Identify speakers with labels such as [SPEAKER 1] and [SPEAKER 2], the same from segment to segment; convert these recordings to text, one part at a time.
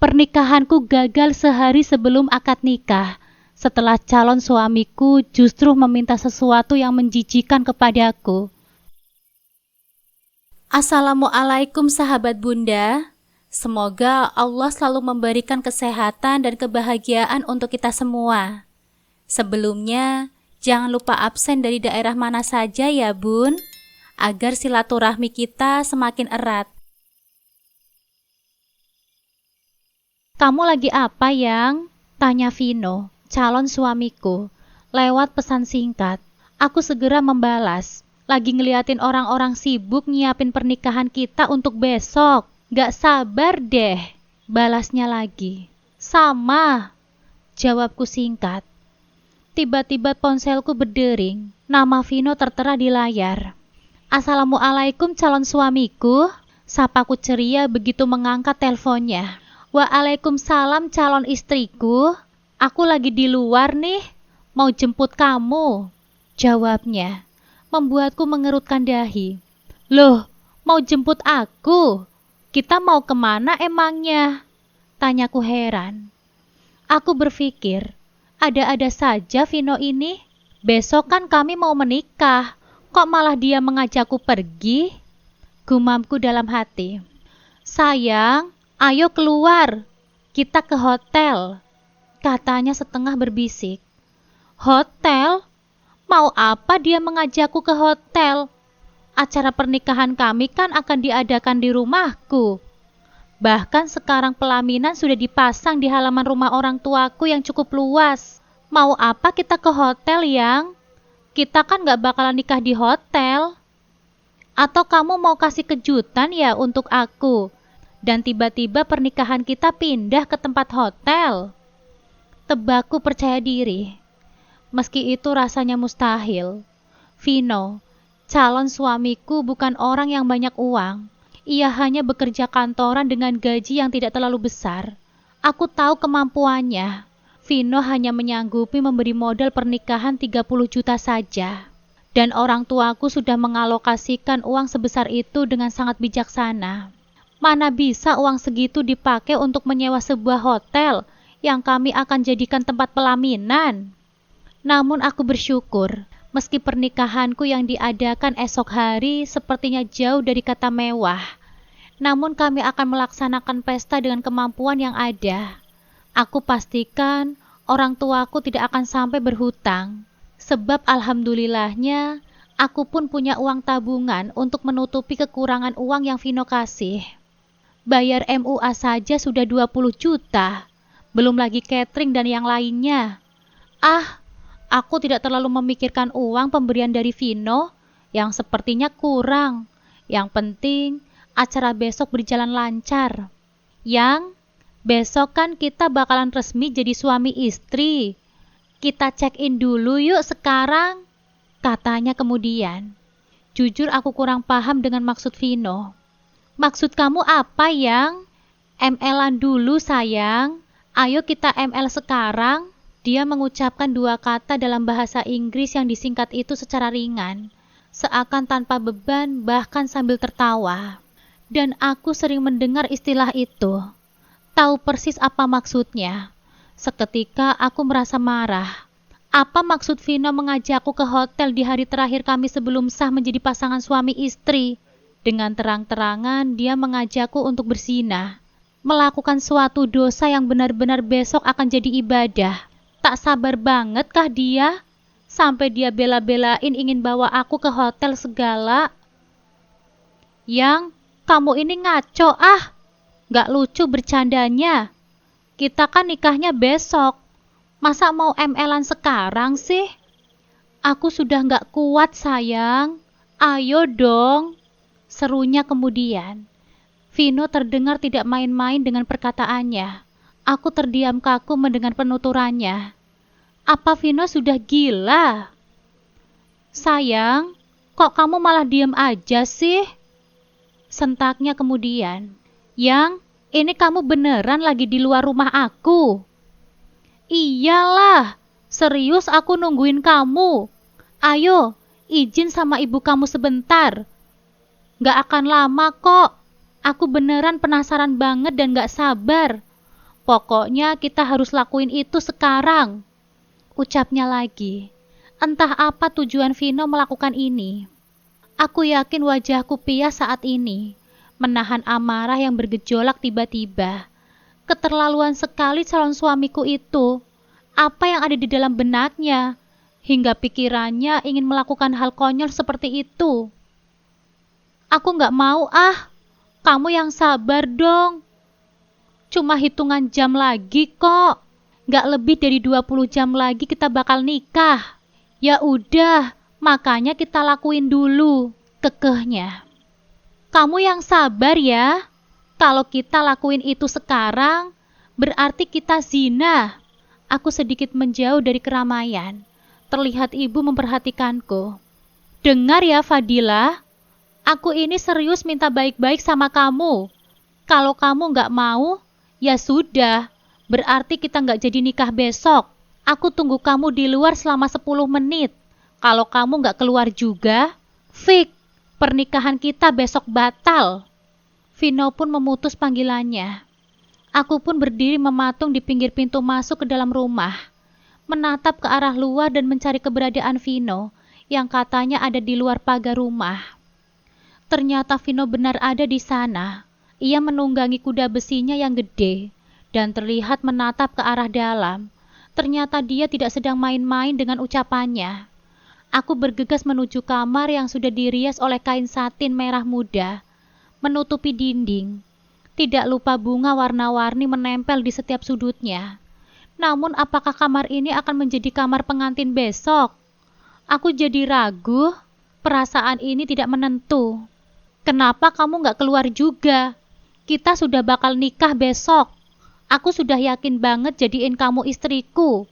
[SPEAKER 1] Pernikahanku gagal sehari sebelum akad nikah. Setelah calon suamiku justru meminta sesuatu yang menjijikan kepadaku. Assalamualaikum sahabat Bunda. Semoga Allah selalu memberikan kesehatan dan kebahagiaan untuk kita semua. Sebelumnya, jangan lupa absen dari daerah mana saja ya Bun, agar silaturahmi kita semakin erat. Kamu lagi apa, Yang? Tanya Vino, calon suamiku, lewat pesan singkat. Aku segera membalas, lagi ngeliatin orang-orang sibuk nyiapin pernikahan kita untuk besok. Gak sabar deh, balasnya lagi. Sama, jawabku singkat. Tiba-tiba ponselku berdering, nama Vino tertera di layar. Assalamualaikum calon suamiku, sapaku ceria begitu mengangkat teleponnya. Waalaikumsalam calon istriku, aku lagi di luar nih, mau jemput kamu, jawabnya, membuatku mengerutkan dahi. Loh, mau jemput aku? Kita mau kemana emangnya? Tanyaku heran. Aku berpikir, ada-ada saja Vino ini, besok kan kami mau menikah, kok malah dia mengajakku pergi? Gumamku dalam hati. Sayang, ayo keluar, kita ke hotel, katanya setengah berbisik. Hotel? Mau apa dia mengajakku ke hotel? Acara pernikahan kami kan akan diadakan di rumahku. Bahkan sekarang pelaminan sudah dipasang di halaman rumah orang tuaku yang cukup luas. Mau apa kita ke hotel, Yang? Kita kan gak bakalan nikah di hotel. Atau kamu mau kasih kejutan ya untuk aku? Dan tiba-tiba pernikahan kita pindah ke tempat hotel. Tebakku percaya diri. Meski itu rasanya mustahil. Vino, calon suamiku bukan orang yang banyak uang. Ia hanya bekerja kantoran dengan gaji yang tidak terlalu besar. Aku tahu kemampuannya. Vino hanya menyanggupi memberi modal pernikahan 30 juta saja. Dan orang tuaku sudah mengalokasikan uang sebesar itu dengan sangat bijaksana. Mana bisa uang segitu dipakai untuk menyewa sebuah hotel yang kami akan jadikan tempat pelaminan? Namun aku bersyukur, meski pernikahanku yang diadakan esok hari sepertinya jauh dari kata mewah. Namun kami akan melaksanakan pesta dengan kemampuan yang ada. Aku pastikan orang tuaku tidak akan sampai berhutang. Sebab alhamdulillahnya, aku pun punya uang tabungan untuk menutupi kekurangan uang yang Vino kasih. Bayar MUA saja sudah 20 juta, belum lagi catering dan yang lainnya. Aku tidak terlalu memikirkan uang pemberian dari Vino yang sepertinya kurang. Yang penting, acara besok berjalan lancar. Yang, besok kan kita bakalan resmi jadi suami istri. Kita check-in dulu yuk sekarang, katanya kemudian. Jujur aku kurang paham dengan maksud Vino. Maksud kamu apa, Yang? ML-an dulu, sayang. Ayo kita ML sekarang. Dia mengucapkan dua kata dalam bahasa Inggris yang disingkat itu secara ringan, seakan tanpa beban, bahkan sambil tertawa. Dan aku sering mendengar istilah itu. Tahu persis apa maksudnya. Seketika aku merasa marah. Apa maksud Vino mengajakku ke hotel di hari terakhir kami sebelum sah menjadi pasangan suami istri? Dengan terang-terangan dia mengajakku untuk berzina, melakukan suatu dosa yang benar-benar besok akan jadi ibadah. Tak sabar banget kah dia? Sampai dia bela-belain ingin bawa aku ke hotel segala. Yang, kamu ini ngaco Gak lucu bercandanya. Kita kan nikahnya besok. Masa mau ML-an sekarang sih? Aku sudah gak kuat sayang. Ayo dong, serunya kemudian. Vino terdengar tidak main-main dengan perkataannya. Aku terdiam kaku mendengar penuturannya. Apa Vino sudah gila? Sayang, kok kamu malah diam aja sih? Sentaknya kemudian. Yang, ini kamu beneran lagi di luar rumah aku? Iyalah, serius aku nungguin kamu. Ayo, izin sama ibu kamu sebentar. Gak akan lama kok. Aku beneran penasaran banget dan gak sabar. Pokoknya kita harus lakuin itu sekarang, ucapnya lagi. Entah apa tujuan Vino melakukan ini. Aku yakin wajahku pias saat ini, menahan amarah yang bergejolak tiba-tiba. Keterlaluan sekali calon suamiku itu. Apa yang ada di dalam benaknya, hingga pikirannya ingin melakukan hal konyol seperti itu. Aku nggak mau kamu yang sabar dong. Cuma hitungan jam lagi kok. Nggak lebih dari 20 jam lagi kita bakal nikah. Ya udah, makanya kita lakuin dulu, kekehnya. Kamu yang sabar ya. Kalau kita lakuin itu sekarang, berarti kita zina. Aku sedikit menjauh dari keramaian. Terlihat ibu memperhatikanku. Dengar ya Fadilah, aku ini serius minta baik-baik sama kamu. Kalau kamu nggak mau, ya sudah, berarti kita nggak jadi nikah besok. Aku tunggu kamu di luar selama 10 menit. Kalau kamu nggak keluar juga, fix, pernikahan kita besok batal. Vino pun memutus panggilannya. Aku pun berdiri mematung di pinggir pintu masuk ke dalam rumah, menatap ke arah luar dan mencari keberadaan Vino yang katanya ada di luar pagar rumah. Ternyata Vino benar ada di sana. Ia menunggangi kuda besinya yang gede dan terlihat menatap ke arah dalam. Ternyata dia tidak sedang main-main dengan ucapannya. Aku bergegas menuju kamar yang sudah dirias oleh kain satin merah muda, menutupi dinding. Tidak lupa bunga warna-warni menempel di setiap sudutnya. Namun apakah kamar ini akan menjadi kamar pengantin besok? Aku jadi ragu, perasaan ini tidak menentu. Kenapa kamu nggak keluar juga? Kita sudah bakal nikah besok. Aku sudah yakin banget jadiin kamu istriku.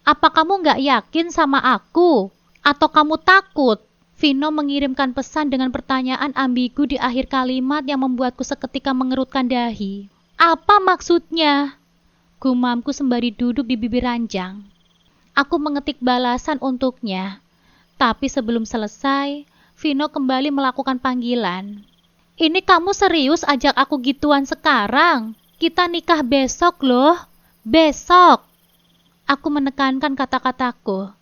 [SPEAKER 1] Apa kamu nggak yakin sama aku? Atau kamu takut? Vino mengirimkan pesan dengan pertanyaan ambigu di akhir kalimat yang membuatku seketika mengerutkan dahi. Apa maksudnya? Gumamku sembari duduk di bibir ranjang. Aku mengetik balasan untuknya. Tapi sebelum selesai, Vino kembali melakukan panggilan. Ini kamu serius ajak aku gituan sekarang? Kita nikah besok loh. Besok. Aku menekankan kata-kataku.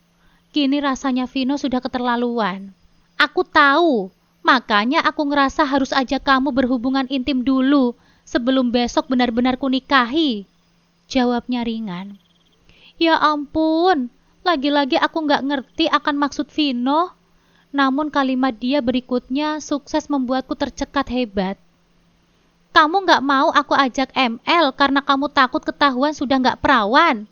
[SPEAKER 1] Kini rasanya Vino sudah keterlaluan. Aku tahu, makanya aku ngerasa harus ajak kamu berhubungan intim dulu sebelum besok benar-benar kunikahi. Jawabnya ringan. Ya ampun, lagi-lagi aku nggak ngerti akan maksud Vino. Namun kalimat dia berikutnya sukses membuatku tercekat hebat. Kamu nggak mau aku ajak ML karena kamu takut ketahuan sudah nggak perawan.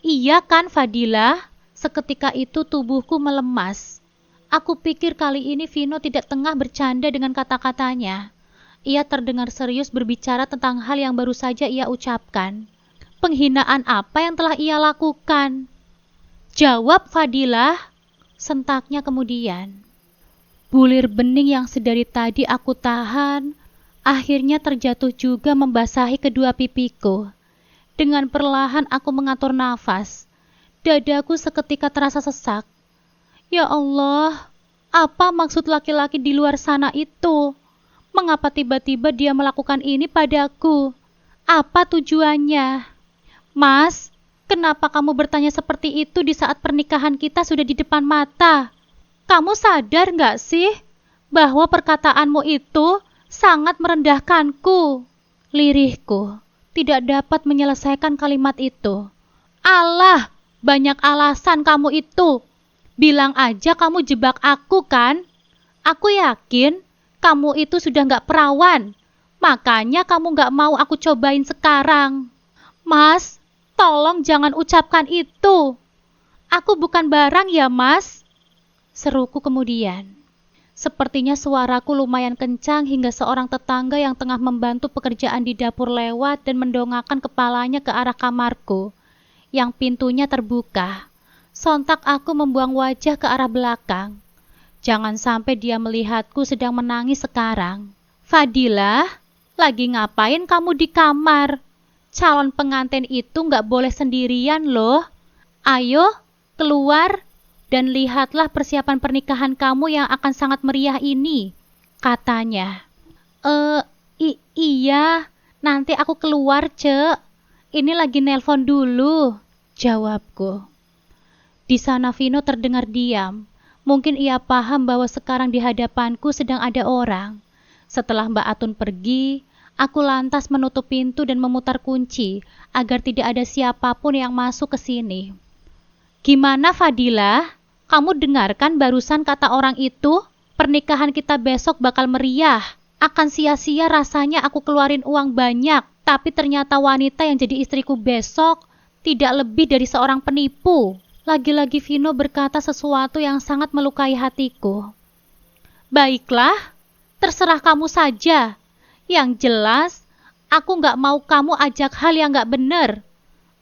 [SPEAKER 1] Iya kan Fadilah? Seketika itu tubuhku melemas. Aku pikir kali ini Vino tidak tengah bercanda dengan kata-katanya. Ia terdengar serius berbicara tentang hal yang baru saja ia ucapkan. Penghinaan apa yang telah ia lakukan? Jawab Fadilah, sentaknya kemudian. Bulir bening yang sedari tadi aku tahan, akhirnya terjatuh juga membasahi kedua pipiku. Dengan perlahan aku mengatur nafas. Dadaku seketika terasa sesak. Ya Allah, apa maksud laki-laki di luar sana itu? Mengapa tiba-tiba dia melakukan ini padaku? Apa tujuannya? Mas, kenapa kamu bertanya seperti itu di saat pernikahan kita sudah di depan mata? Kamu sadar nggak sih bahwa perkataanmu itu sangat merendahkanku? Lirihku tidak dapat menyelesaikan kalimat itu. Alah, banyak alasan kamu itu. Bilang aja kamu jebak aku kan? Aku yakin kamu itu sudah nggak perawan. Makanya kamu nggak mau aku cobain sekarang. Mas, tolong jangan ucapkan itu. Aku bukan barang ya, Mas. Seruku kemudian. Sepertinya suaraku lumayan kencang hingga seorang tetangga yang tengah membantu pekerjaan di dapur lewat dan mendongakkan kepalanya ke arah kamarku, yang pintunya terbuka. Sontak aku membuang wajah ke arah belakang. Jangan sampai dia melihatku sedang menangis sekarang. Fadilah, lagi ngapain kamu di kamar? Calon pengantin itu nggak boleh sendirian loh. Ayo, keluar dan lihatlah persiapan pernikahan kamu yang akan sangat meriah ini, katanya. Iya, nanti aku keluar, Cek. Ini lagi nelpon dulu, jawabku. Di sana Vino terdengar diam. Mungkin ia paham bahwa sekarang di hadapanku sedang ada orang. Setelah Mbak Atun pergi, aku lantas menutup pintu dan memutar kunci agar tidak ada siapapun yang masuk ke sini. Gimana Fadila? Kamu dengarkan barusan kata orang itu? Pernikahan kita besok bakal meriah. Akan sia-sia rasanya aku keluarin uang banyak, tapi ternyata wanita yang jadi istriku besok tidak lebih dari seorang penipu. Lagi-lagi Vino berkata sesuatu yang sangat melukai hatiku. Baiklah, terserah kamu saja. Yang jelas, aku gak mau kamu ajak hal yang gak benar.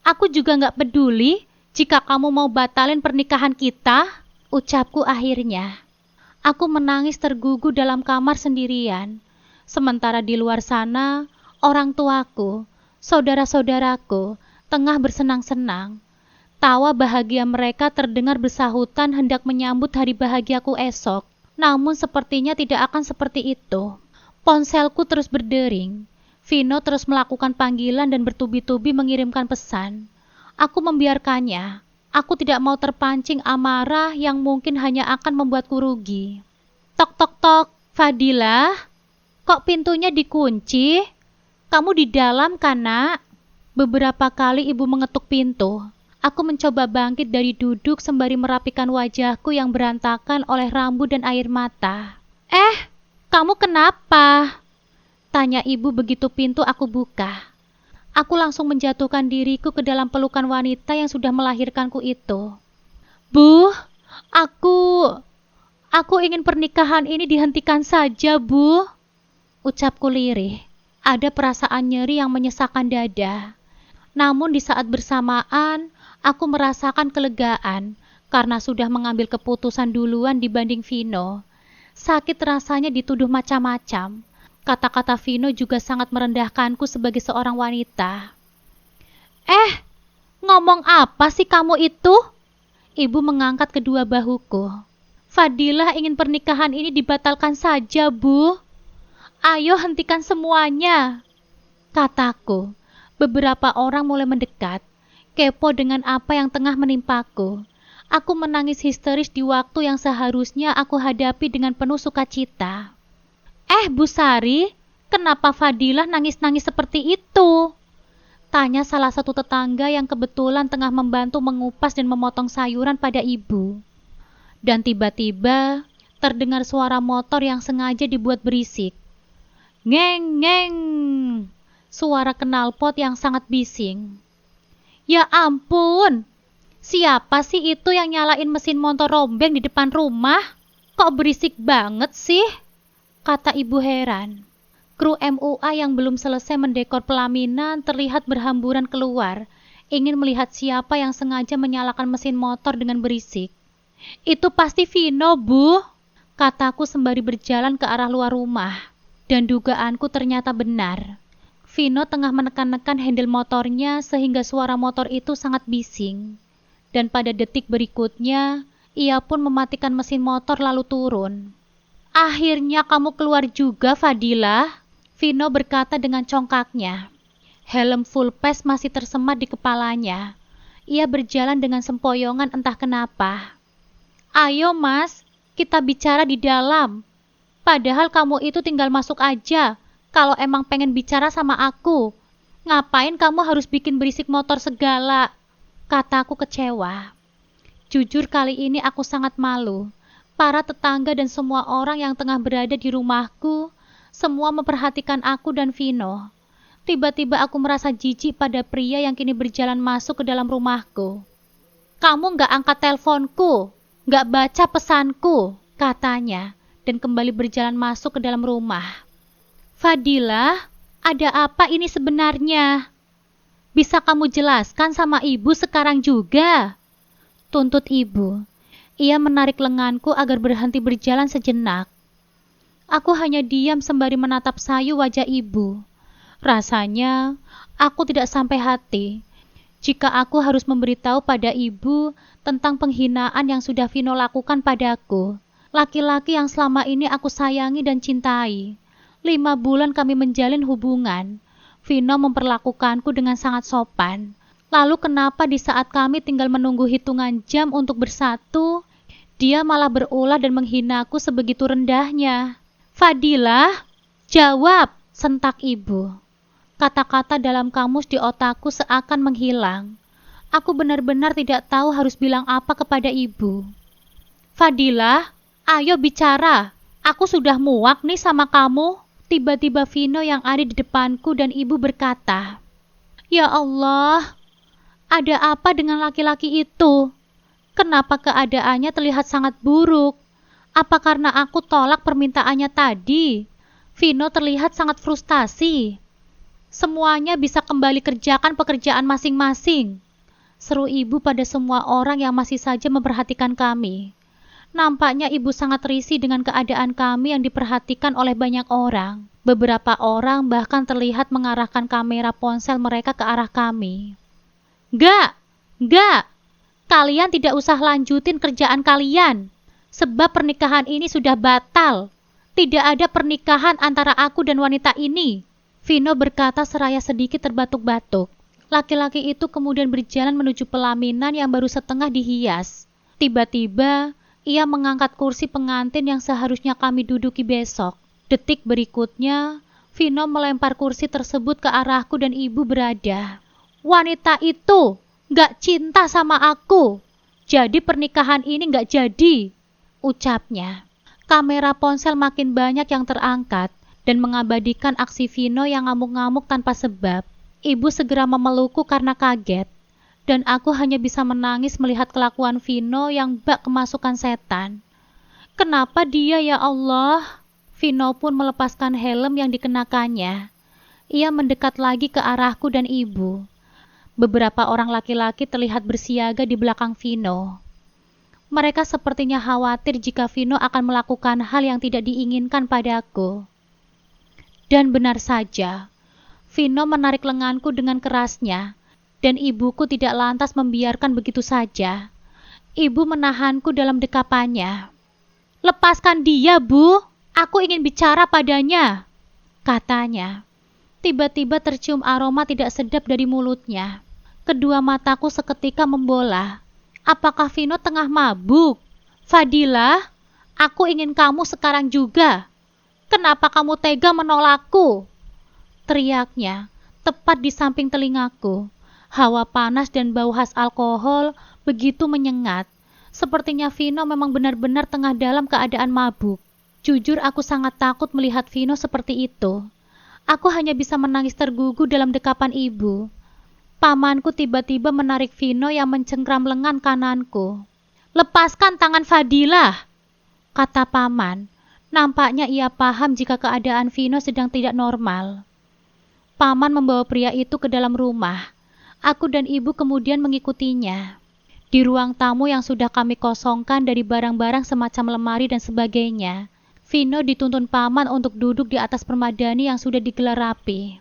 [SPEAKER 1] Aku juga gak peduli jika kamu mau batalin pernikahan kita, ucapku akhirnya. Aku menangis tergugu dalam kamar sendirian. Sementara di luar sana, orang tuaku, saudara-saudaraku, tengah bersenang-senang. Tawa bahagia mereka terdengar bersahutan hendak menyambut hari bahagiaku esok. Namun sepertinya tidak akan seperti itu. Ponselku terus berdering. Vino terus melakukan panggilan dan bertubi-tubi mengirimkan pesan. Aku membiarkannya. Aku tidak mau terpancing amarah yang mungkin hanya akan membuatku rugi. Tok tok tok, Fadila, kok pintunya dikunci? Kamu di dalam kan, Nak? Beberapa kali ibu mengetuk pintu. Aku mencoba bangkit dari duduk sembari merapikan wajahku yang berantakan oleh rambut dan air mata. Kamu kenapa? Tanya ibu begitu pintu aku buka. Aku langsung menjatuhkan diriku ke dalam pelukan wanita yang sudah melahirkanku itu. Bu, aku ingin pernikahan ini dihentikan saja, Bu. Ucapku lirih. Ada perasaan nyeri yang menyesakkan dada. Namun di saat bersamaan, aku merasakan kelegaan karena sudah mengambil keputusan duluan dibanding Vino. Sakit rasanya dituduh macam-macam. Kata-kata Vino juga sangat merendahkanku sebagai seorang wanita. Ngomong apa sih kamu itu? Ibu mengangkat kedua bahuku. Fadilah ingin pernikahan ini dibatalkan saja, Bu. Ayo hentikan semuanya, kataku. Beberapa orang mulai mendekat, kepo dengan apa yang tengah menimpaku. Aku menangis histeris di waktu yang seharusnya aku hadapi dengan penuh sukacita. Bu Sari, kenapa Fadilah nangis-nangis seperti itu? Tanya salah satu tetangga yang kebetulan tengah membantu mengupas dan memotong sayuran pada ibu. Dan tiba-tiba terdengar suara motor yang sengaja dibuat berisik. Ngeng, ngeng. Suara knalpot yang sangat bising. Ya ampun, siapa sih itu yang nyalain mesin motor rombeng di depan rumah? Kok berisik banget sih? Kata ibu heran. Kru MUA yang belum selesai mendekor pelaminan terlihat berhamburan keluar, ingin melihat siapa yang sengaja menyalakan mesin motor dengan berisik. Itu pasti Vino, Bu, kataku sembari berjalan ke arah luar rumah. Dan dugaanku ternyata benar. Vino tengah menekan-nekan handle motornya sehingga suara motor itu sangat bising. Dan pada detik berikutnya, ia pun mematikan mesin motor lalu turun. Akhirnya kamu keluar juga, Fadilah, Vino berkata dengan congkaknya. Helm full face masih tersemat di kepalanya. Ia berjalan dengan sempoyongan entah kenapa. Ayo mas, kita bicara di dalam. Padahal kamu itu tinggal masuk aja. Kalau emang pengen bicara sama aku. Ngapain kamu harus bikin berisik motor segala? Kataku kecewa. Jujur kali ini aku sangat malu. Para tetangga dan semua orang yang tengah berada di rumahku, semua memperhatikan aku dan Vino. Tiba-tiba aku merasa jijik pada pria yang kini berjalan masuk ke dalam rumahku. Kamu gak angkat teleponku, gak baca pesanku, katanya, dan kembali berjalan masuk ke dalam rumah. Fadilah, ada apa ini sebenarnya? Bisa kamu jelaskan sama ibu sekarang juga? Tuntut ibu. Ia menarik lenganku agar berhenti berjalan sejenak. Aku hanya diam sembari menatap sayu wajah ibu. Rasanya aku tidak sampai hati jika aku harus memberitahu pada ibu tentang penghinaan yang sudah Vino lakukan padaku. Laki-laki yang selama ini aku sayangi dan cintai. 5 bulan kami menjalin hubungan. Vino memperlakukanku dengan sangat sopan. Lalu kenapa di saat kami tinggal menunggu hitungan jam untuk bersatu, dia malah berulah dan menghinaku sebegitu rendahnya? Fadilah, jawab, sentak ibu. Kata-kata dalam kamus di otakku seakan menghilang. Aku benar-benar tidak tahu harus bilang apa kepada ibu. Fadilah, ayo bicara. Aku sudah muak nih sama kamu. Tiba-tiba Vino yang ada di depanku dan ibu berkata, "Ya Allah, ada apa dengan laki-laki itu? Kenapa keadaannya terlihat sangat buruk? Apa karena aku tolak permintaannya tadi?" Vino terlihat sangat frustasi. "Semuanya bisa kembali kerjakan pekerjaan masing-masing," seru ibu pada semua orang yang masih saja memperhatikan kami. Nampaknya ibu sangat risih dengan keadaan kami yang diperhatikan oleh banyak orang. Beberapa orang bahkan terlihat mengarahkan kamera ponsel mereka ke arah kami. Enggak, kalian tidak usah lanjutin kerjaan kalian, sebab pernikahan ini sudah batal. Tidak ada pernikahan antara aku dan wanita ini, Vino berkata seraya sedikit terbatuk-batuk. Laki-laki itu kemudian berjalan menuju pelaminan yang baru setengah dihias. Tiba-tiba, ia mengangkat kursi pengantin yang seharusnya kami duduki besok. Detik berikutnya, Vino melempar kursi tersebut ke arahku dan ibu berada. "Wanita itu gak cinta sama aku, jadi pernikahan ini gak jadi," ucapnya. Kamera ponsel makin banyak yang terangkat dan mengabadikan aksi Vino yang ngamuk-ngamuk tanpa sebab. Ibu segera memelukku karena kaget. Dan aku hanya bisa menangis melihat kelakuan Vino yang bak kemasukan setan. Kenapa dia, ya Allah? Vino pun melepaskan helm yang dikenakannya. Ia mendekat lagi ke arahku dan ibu. Beberapa orang laki-laki terlihat bersiaga di belakang Vino. Mereka sepertinya khawatir jika Vino akan melakukan hal yang tidak diinginkan padaku. Dan benar saja, Vino menarik lenganku dengan kerasnya. Dan ibuku tidak lantas membiarkan begitu saja. Ibu menahanku dalam dekapannya. "Lepaskan dia, Bu. Aku ingin bicara padanya," katanya. Tiba-tiba tercium aroma tidak sedap dari mulutnya. Kedua mataku seketika membola. Apakah Vino tengah mabuk? "Fadilah, aku ingin kamu sekarang juga. Kenapa kamu tega menolakku?" teriaknya, tepat di samping telingaku. Hawa panas dan bau khas alkohol begitu menyengat. Sepertinya Vino memang benar-benar tengah dalam keadaan mabuk. Jujur aku sangat takut melihat Vino seperti itu. Aku hanya bisa menangis tergugu dalam dekapan ibu. Pamanku tiba-tiba menarik Vino yang mencengkram lengan kananku. "Lepaskan tangan Fadilah," kata paman. Nampaknya ia paham jika keadaan Vino sedang tidak normal. Paman membawa pria itu ke dalam rumah. Aku dan ibu kemudian mengikutinya. Di ruang tamu yang sudah kami kosongkan dari barang-barang semacam lemari dan sebagainya, Vino dituntun paman untuk duduk di atas permadani yang sudah digelar rapi.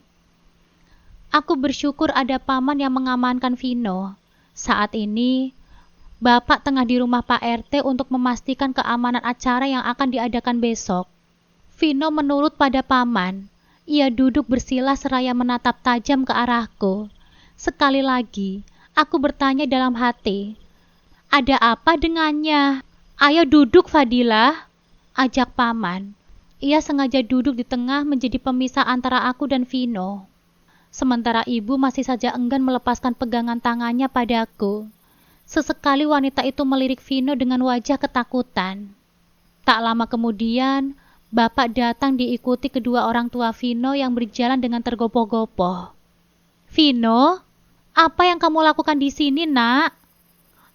[SPEAKER 1] Aku bersyukur ada paman yang mengamankan Vino. Saat ini, Bapak tengah di rumah Pak RT untuk memastikan keamanan acara yang akan diadakan besok. Vino menurut pada paman. Ia duduk bersila seraya menatap tajam ke arahku. Sekali lagi, aku bertanya dalam hati, "Ada apa dengannya?" "Ayo duduk, Fadilah," ajak paman. Ia sengaja duduk di tengah menjadi pemisah antara aku dan Vino. Sementara ibu masih saja enggan melepaskan pegangan tangannya padaku. Sesekali wanita itu melirik Vino dengan wajah ketakutan. Tak lama kemudian, Bapak datang diikuti kedua orang tua Vino yang berjalan dengan tergopoh-gopoh. "Vino, apa yang kamu lakukan di sini, Nak?"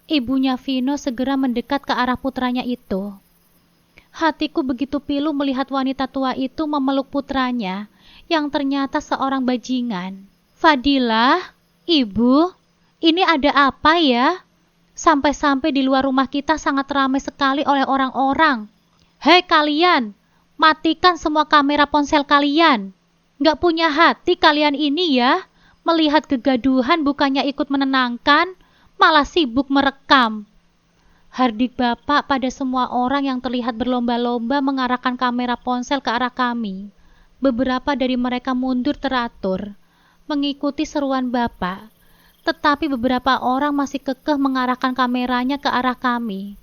[SPEAKER 1] Ibunya Vino segera mendekat ke arah putranya itu. Hatiku begitu pilu melihat wanita tua itu memeluk putranya, yang ternyata seorang bajingan. "Fadilah, Ibu, ini ada apa ya? Sampai-sampai di luar rumah kita sangat ramai sekali oleh orang-orang. Hei kalian, matikan semua kamera ponsel kalian. Nggak punya hati kalian ini ya? Melihat kegaduhan bukannya ikut menenangkan, malah sibuk merekam." Hardik Bapak pada semua orang yang terlihat berlomba-lomba mengarahkan kamera ponsel ke arah kami. Beberapa dari mereka mundur teratur. mengikuti seruan Bapak, tetapi beberapa orang masih kekeh mengarahkan kameranya ke arah kami.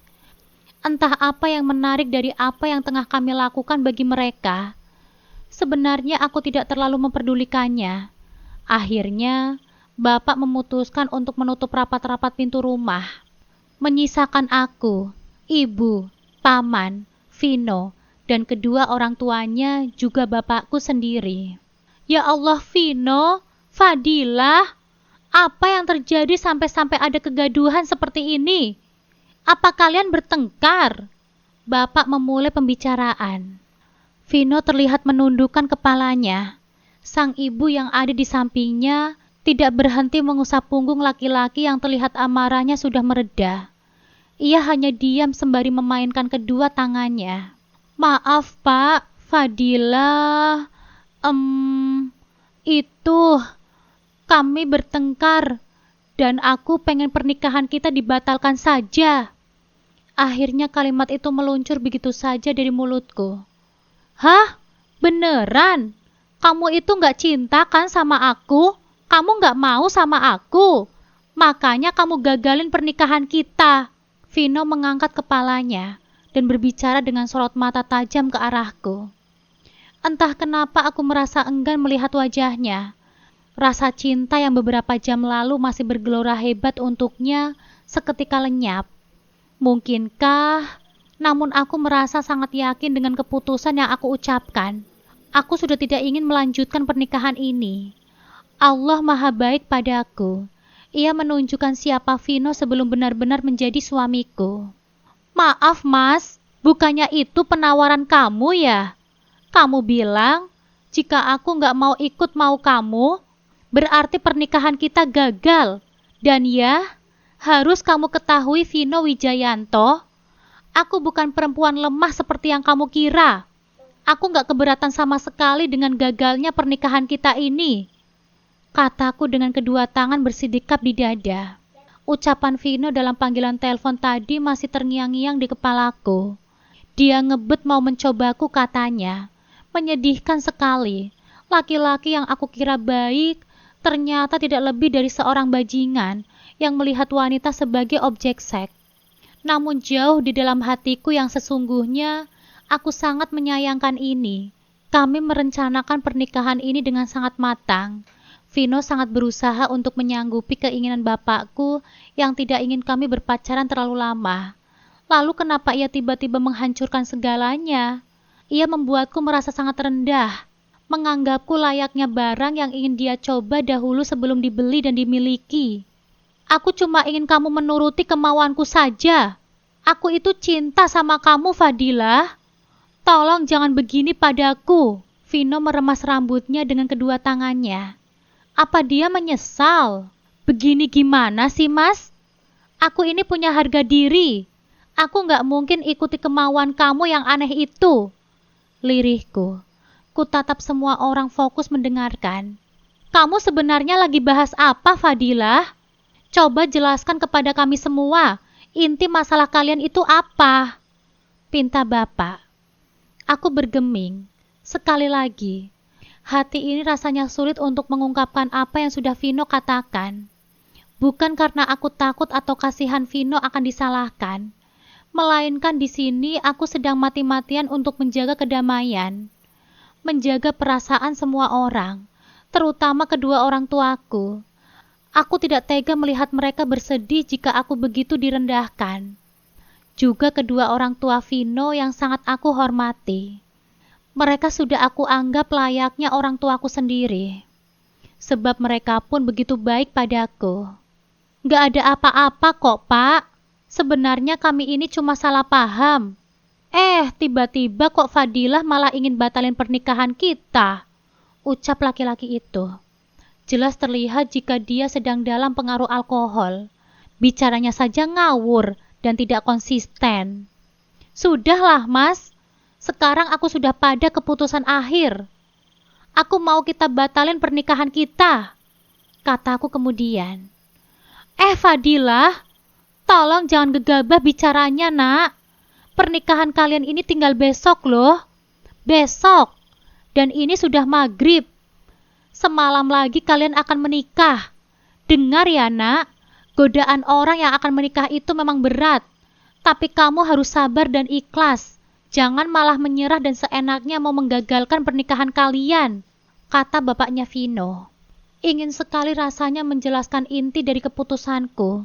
[SPEAKER 1] Entah apa yang menarik dari apa yang tengah kami lakukan bagi mereka. Sebenarnya aku tidak terlalu memperdulikannya. Akhirnya, Bapak memutuskan untuk menutup rapat-rapat pintu rumah, menyisakan aku, Ibu, Paman, Vino, dan kedua orang tuanya juga bapakku sendiri. Ya Allah, Vino, Fadilah, apa yang terjadi sampai-sampai ada kegaduhan seperti ini? Apa kalian bertengkar? Bapak memulai pembicaraan. Vino terlihat menundukkan kepalanya. Sang ibu yang ada di sampingnya tidak berhenti mengusap punggung laki-laki yang terlihat amarahnya sudah mereda. Ia hanya diam sembari memainkan kedua tangannya. Maaf Pak, Fadilah, itu, kami bertengkar dan aku pengen pernikahan kita dibatalkan saja. Akhirnya kalimat itu meluncur begitu saja dari mulutku. Hah? Beneran? Kamu itu gak cinta kan sama aku? Kamu gak mau sama aku? Makanya kamu gagalin pernikahan kita. Vino mengangkat kepalanya dan berbicara dengan sorot mata tajam ke arahku. Entah kenapa aku merasa enggan melihat wajahnya. Rasa cinta yang beberapa jam lalu masih bergelora hebat untuknya seketika lenyap. Mungkinkah? Namun aku merasa sangat yakin dengan keputusan yang aku ucapkan. Aku sudah tidak ingin melanjutkan pernikahan ini. Allah Maha Baik padaku. Ia menunjukkan siapa Vino sebelum benar-benar menjadi suamiku. Maaf Mas, bukannya itu penawaran kamu ya? Kamu bilang, jika aku gak mau ikut mau kamu, berarti pernikahan kita gagal. Dan ya, harus kamu ketahui Vino Wijayanto, aku bukan perempuan lemah seperti yang kamu kira. Aku gak keberatan sama sekali dengan gagalnya pernikahan kita ini. Kataku dengan kedua tangan bersidikap di dada. Ucapan Vino dalam panggilan telepon tadi masih terngiang-ngiang di kepalaku. Dia ngebet mau mencobaku katanya. Menyedihkan sekali. Laki-laki yang aku kira baik, ternyata tidak lebih dari seorang bajingan yang melihat wanita sebagai objek seks. Namun jauh di dalam hatiku yang sesungguhnya, aku sangat menyayangkan ini. Kami merencanakan pernikahan ini dengan sangat matang. Vino sangat berusaha untuk menyanggupi keinginan bapakku yang tidak ingin kami berpacaran terlalu lama. Lalu kenapa ia tiba-tiba menghancurkan segalanya? Ia membuatku merasa sangat rendah, menganggapku layaknya barang yang ingin dia coba dahulu sebelum dibeli dan dimiliki. Aku cuma ingin kamu menuruti kemauanku saja. Aku itu cinta sama kamu, Fadilah. Tolong jangan begini padaku. Vino meremas rambutnya dengan kedua tangannya. Apa dia menyesal? Begini gimana sih, Mas? Aku ini punya harga diri. Aku gak mungkin ikuti kemauan kamu yang aneh itu. Lirihku. Ku tatap semua orang fokus mendengarkan. Kamu sebenarnya lagi bahas apa, Fadilah? Coba jelaskan kepada kami semua. Inti masalah kalian itu apa? Pinta Bapak. Aku bergeming. Sekali lagi. Hati ini rasanya sulit untuk mengungkapkan apa yang sudah Vino katakan. Bukan karena aku takut atau kasihan Vino akan disalahkan. Melainkan di sini aku sedang mati-matian untuk menjaga kedamaian. Menjaga perasaan semua orang, terutama kedua orang tuaku. Aku tidak tega melihat mereka bersedih jika aku begitu direndahkan. Juga kedua orang tua Vino yang sangat aku hormati. Mereka sudah aku anggap layaknya orang tuaku sendiri. Sebab mereka pun begitu baik padaku. Gak ada apa-apa kok, Pak. Sebenarnya kami ini cuma salah paham. Tiba-tiba kok Fadilah malah ingin batalin pernikahan kita. Ucap laki-laki itu. Jelas terlihat jika dia sedang dalam pengaruh alkohol. Bicaranya saja ngawur dan tidak konsisten. Sudahlah, Mas. Sekarang aku sudah pada keputusan akhir. Aku mau kita batalin pernikahan kita. Kataku kemudian. Fadilah, tolong jangan gegabah bicaranya, Nak. Pernikahan kalian ini tinggal besok loh. Besok. Dan ini sudah maghrib. Semalam lagi kalian akan menikah. Dengar ya nak, godaan orang yang akan menikah itu memang berat. Tapi kamu harus sabar dan ikhlas. Jangan malah menyerah dan seenaknya mau menggagalkan pernikahan kalian, kata bapaknya Vino. Ingin sekali rasanya menjelaskan inti dari keputusanku.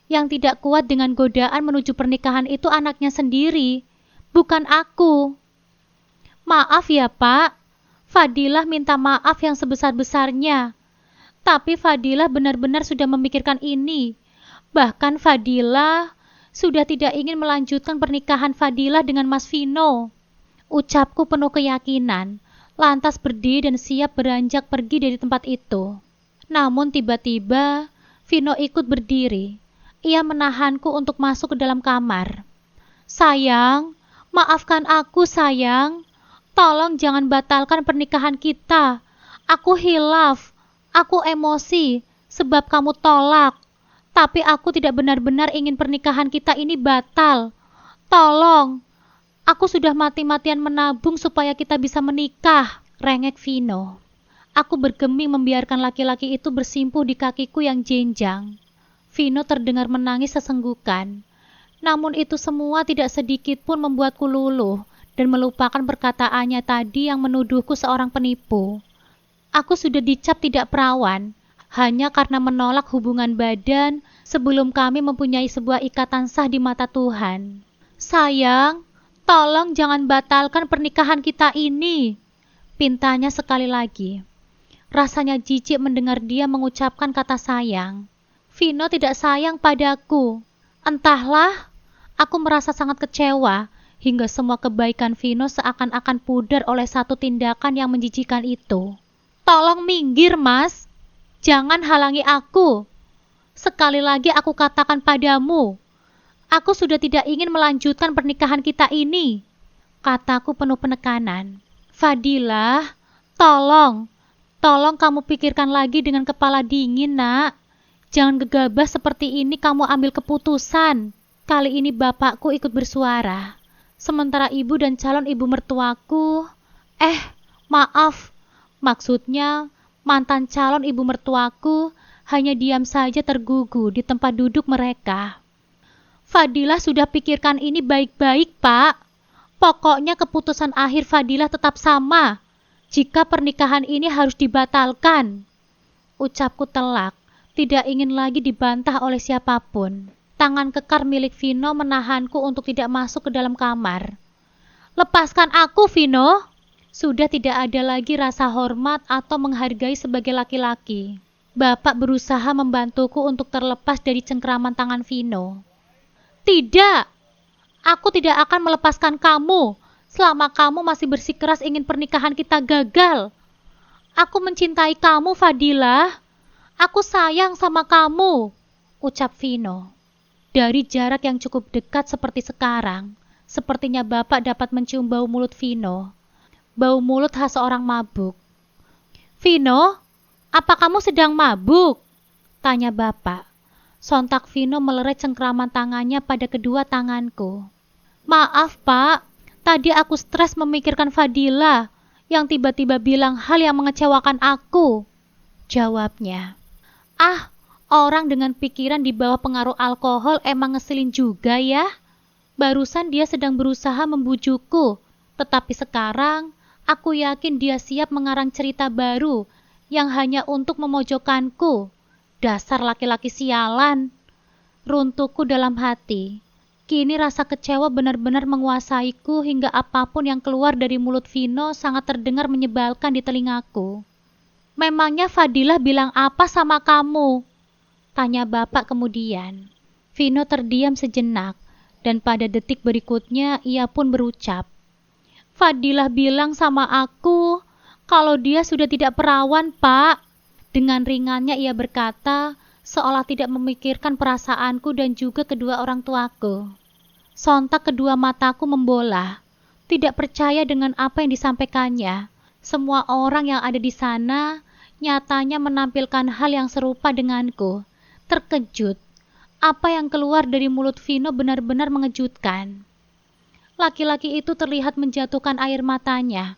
[SPEAKER 1] Yang tidak kuat dengan godaan menuju pernikahan itu anaknya sendiri, bukan aku. Maaf ya Pak, Fadilah minta maaf yang sebesar-besarnya. Tapi Fadilah benar-benar sudah memikirkan ini. Bahkan Fadilah sudah tidak ingin melanjutkan pernikahan Fadilah dengan Mas Vino. Ucapku penuh keyakinan, lantas berdiri dan siap beranjak pergi dari tempat itu. Namun tiba-tiba Vino ikut berdiri. Ia menahanku untuk masuk ke dalam kamar. Sayang, maafkan aku sayang. Tolong jangan batalkan pernikahan kita. Aku hilaf, aku emosi sebab kamu tolak. Tapi aku tidak benar-benar ingin pernikahan kita ini batal. Tolong, aku sudah mati-matian menabung supaya kita bisa menikah, rengek Vino. Aku bergeming membiarkan laki-laki itu bersimpuh di kakiku yang jenjang. Vino terdengar menangis sesenggukan. Namun itu semua tidak sedikit pun membuatku luluh dan melupakan perkataannya tadi yang menuduhku seorang penipu. Aku sudah dicap tidak perawan, hanya karena menolak hubungan badan sebelum kami mempunyai sebuah ikatan sah di mata Tuhan. Sayang, tolong jangan batalkan pernikahan kita ini, pintanya sekali lagi. Rasanya jijik mendengar dia mengucapkan kata sayang. Vino tidak sayang padaku. Entahlah, aku merasa sangat kecewa hingga semua kebaikan Vino seakan-akan pudar oleh satu tindakan yang menjijikan itu. Tolong minggir, Mas. Jangan halangi aku. Sekali lagi aku katakan padamu, aku sudah tidak ingin melanjutkan pernikahan kita ini, kataku penuh penekanan. Fadilah, tolong kamu pikirkan lagi dengan kepala dingin, nak. Jangan gegabah seperti ini kamu ambil keputusan. Kali ini bapakku ikut bersuara. Sementara ibu dan calon ibu mertuaku, maaf, maksudnya mantan calon ibu mertuaku hanya diam saja tergugu di tempat duduk mereka. Fadilah sudah pikirkan ini baik-baik, Pak. Pokoknya keputusan akhir Fadilah tetap sama. Jika pernikahan ini harus dibatalkan. Ucapku telak. Tidak ingin lagi dibantah oleh siapapun. Tangan kekar milik Vino menahanku untuk tidak masuk ke dalam kamar. Lepaskan aku, Vino. Sudah tidak ada lagi rasa hormat atau menghargai sebagai laki-laki. Bapak berusaha membantuku untuk terlepas dari cengkeraman tangan Vino. Tidak, aku tidak akan melepaskan kamu selama kamu masih bersikeras ingin pernikahan kita gagal. Aku mencintai kamu, Fadilah. Aku sayang sama kamu, ucap Vino. Dari jarak yang cukup dekat seperti sekarang, sepertinya Bapak dapat mencium bau mulut Vino. Bau mulut khas seorang mabuk. Vino, apa kamu sedang mabuk? Tanya Bapak. Sontak Vino melerai cengkraman tangannya pada kedua tanganku. Maaf, Pak. Tadi aku stres memikirkan Fadilah yang tiba-tiba bilang hal yang mengecewakan aku, jawabnya. Orang dengan pikiran di bawah pengaruh alkohol emang ngeselin juga ya. Barusan dia sedang berusaha membujukku, tetapi sekarang aku yakin dia siap mengarang cerita baru yang hanya untuk memojokkanku. Dasar laki-laki sialan. Runtuhku dalam hati. Kini rasa kecewa benar-benar menguasaiku hingga apapun yang keluar dari mulut Vino sangat terdengar menyebalkan di telingaku. Memangnya Fadilah bilang apa sama kamu? Tanya Bapak kemudian. Vino terdiam sejenak, dan pada detik berikutnya ia pun berucap. Fadilah bilang sama aku kalau dia sudah tidak perawan, Pak. Dengan ringannya ia berkata, seolah tidak memikirkan perasaanku dan juga kedua orang tuaku. Sontak kedua mataku membola. Tidak percaya dengan apa yang disampaikannya. Semua orang yang ada di sana nyatanya menampilkan hal yang serupa denganku. Terkejut. Apa yang keluar dari mulut Vino benar-benar mengejutkan. Laki-laki itu terlihat menjatuhkan air matanya.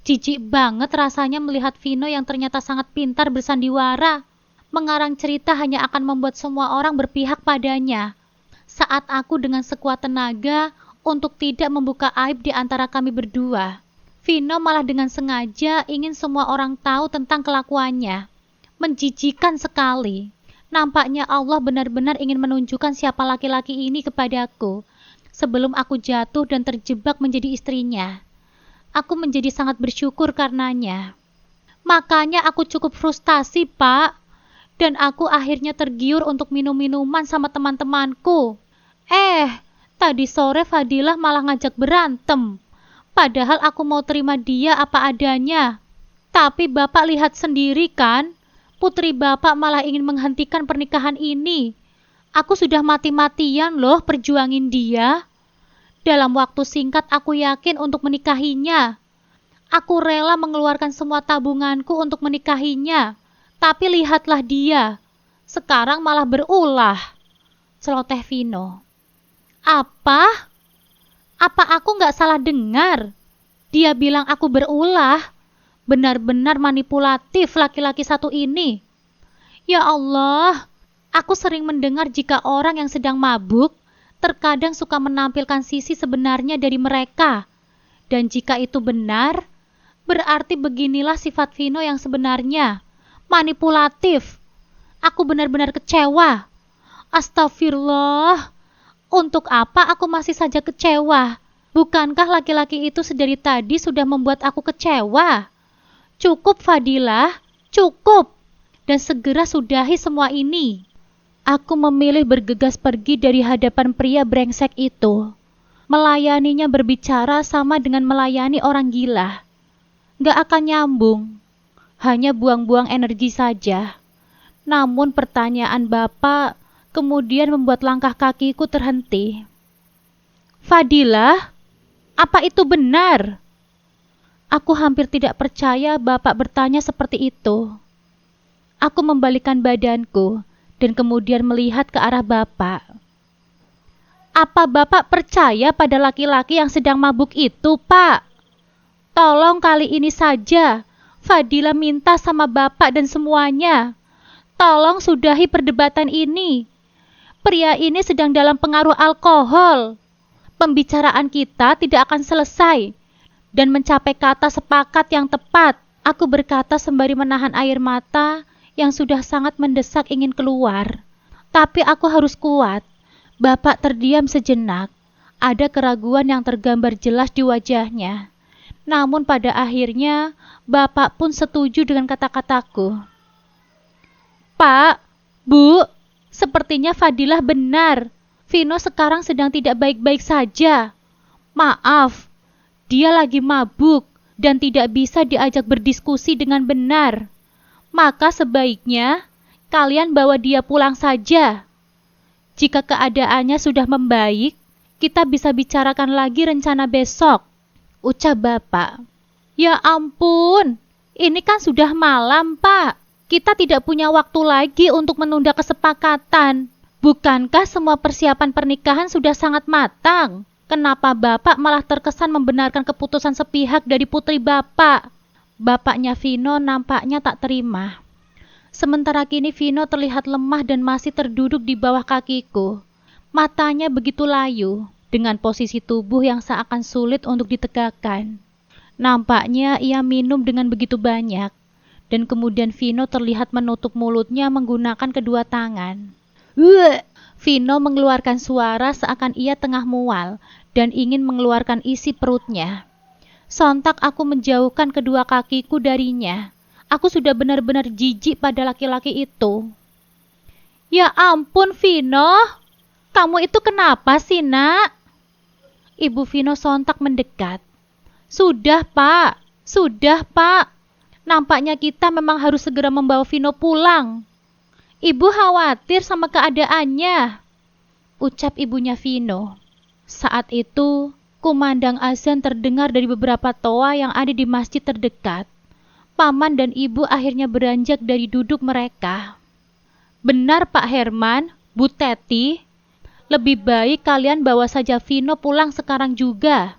[SPEAKER 1] Jijik banget rasanya melihat Vino yang ternyata sangat pintar bersandiwara. Mengarang cerita hanya akan membuat semua orang berpihak padanya. Saat aku dengan sekuat tenaga untuk tidak membuka aib di antara kami berdua, Vino malah dengan sengaja ingin semua orang tahu tentang kelakuannya. Menjijikan sekali. Nampaknya Allah benar-benar ingin menunjukkan siapa laki-laki ini kepadaku sebelum aku jatuh dan terjebak menjadi istrinya. Aku menjadi sangat bersyukur karenanya. Makanya aku cukup frustasi, Pak. Dan aku akhirnya tergiur untuk minum-minuman sama teman-temanku. Tadi sore Fadilah malah ngajak berantem. Padahal aku mau terima dia apa adanya. Tapi Bapak lihat sendiri kan, putri Bapak malah ingin menghentikan pernikahan ini. Aku sudah mati-matian loh perjuangin dia. Dalam waktu singkat aku yakin untuk menikahinya. Aku rela mengeluarkan semua tabunganku untuk menikahinya. Tapi lihatlah dia. Sekarang malah berulah. Celoteh Vino. Apa? Apa aku nggak salah dengar? Dia bilang aku berulah. Benar-benar manipulatif laki-laki satu ini. Ya Allah, aku sering mendengar jika orang yang sedang mabuk terkadang suka menampilkan sisi sebenarnya dari mereka. Dan jika itu benar, berarti beginilah sifat Vino yang sebenarnya. Manipulatif. Aku benar-benar kecewa. Astagfirullah. Untuk apa aku masih saja kecewa? Bukankah laki-laki itu sedari tadi sudah membuat aku kecewa? Cukup Fadilah, cukup. Dan segera sudahi semua ini. Aku memilih bergegas pergi dari hadapan pria brengsek itu. Melayaninya berbicara sama dengan melayani orang gila. Gak akan nyambung. Hanya buang-buang energi saja. Namun pertanyaan Bapak kemudian membuat langkah kakiku terhenti. Fadilah, apa itu benar? Aku hampir tidak percaya Bapak bertanya seperti itu. Aku membalikkan badanku dan kemudian melihat ke arah Bapak. Apa Bapak percaya pada laki-laki yang sedang mabuk itu, Pak? Tolong kali ini saja, Fadilah minta sama Bapak dan semuanya. Tolong sudahi perdebatan ini. Pria ini sedang dalam pengaruh alkohol. Pembicaraan kita tidak akan selesai. Dan mencapai kata sepakat yang tepat, aku berkata sembari menahan air mata yang sudah sangat mendesak ingin keluar. Tapi aku harus kuat. Bapak terdiam sejenak. Ada keraguan yang tergambar jelas di wajahnya. Namun pada akhirnya, Bapak pun setuju dengan kata-kataku. Pak, Bu, sepertinya Fadilah benar. Vino sekarang sedang tidak baik-baik saja. Maaf, dia lagi mabuk dan tidak bisa diajak berdiskusi dengan benar. Maka sebaiknya kalian bawa dia pulang saja. Jika keadaannya sudah membaik, kita bisa bicarakan lagi rencana besok, ucap Bapak. Ya ampun, ini kan sudah malam, Pak. Kita tidak punya waktu lagi untuk menunda kesepakatan. Bukankah semua persiapan pernikahan sudah sangat matang? Kenapa Bapak malah terkesan membenarkan keputusan sepihak dari putri Bapak? Bapaknya Vino nampaknya tak terima. Sementara kini Vino terlihat lemah dan masih terduduk di bawah kakiku. Matanya begitu layu, dengan posisi tubuh yang seakan sulit untuk ditegakkan. Nampaknya ia minum dengan begitu banyak, dan kemudian Vino terlihat menutup mulutnya menggunakan kedua tangan. Vino mengeluarkan suara seakan ia tengah mual dan ingin mengeluarkan isi perutnya. Sontak aku menjauhkan kedua kakiku darinya. Aku sudah benar-benar jijik pada laki-laki itu. Ya ampun Vino, kamu itu kenapa sih nak? Ibu Vino sontak mendekat. Sudah Pak, sudah Pak. Nampaknya kita memang harus segera membawa Vino pulang. Ibu khawatir sama keadaannya, ucap ibunya Vino. Saat itu, kumandang azan terdengar dari beberapa toa yang ada di masjid terdekat. Paman dan ibu akhirnya beranjak dari duduk mereka. Benar Pak Herman, Bu Teti, lebih baik kalian bawa saja Vino pulang sekarang juga.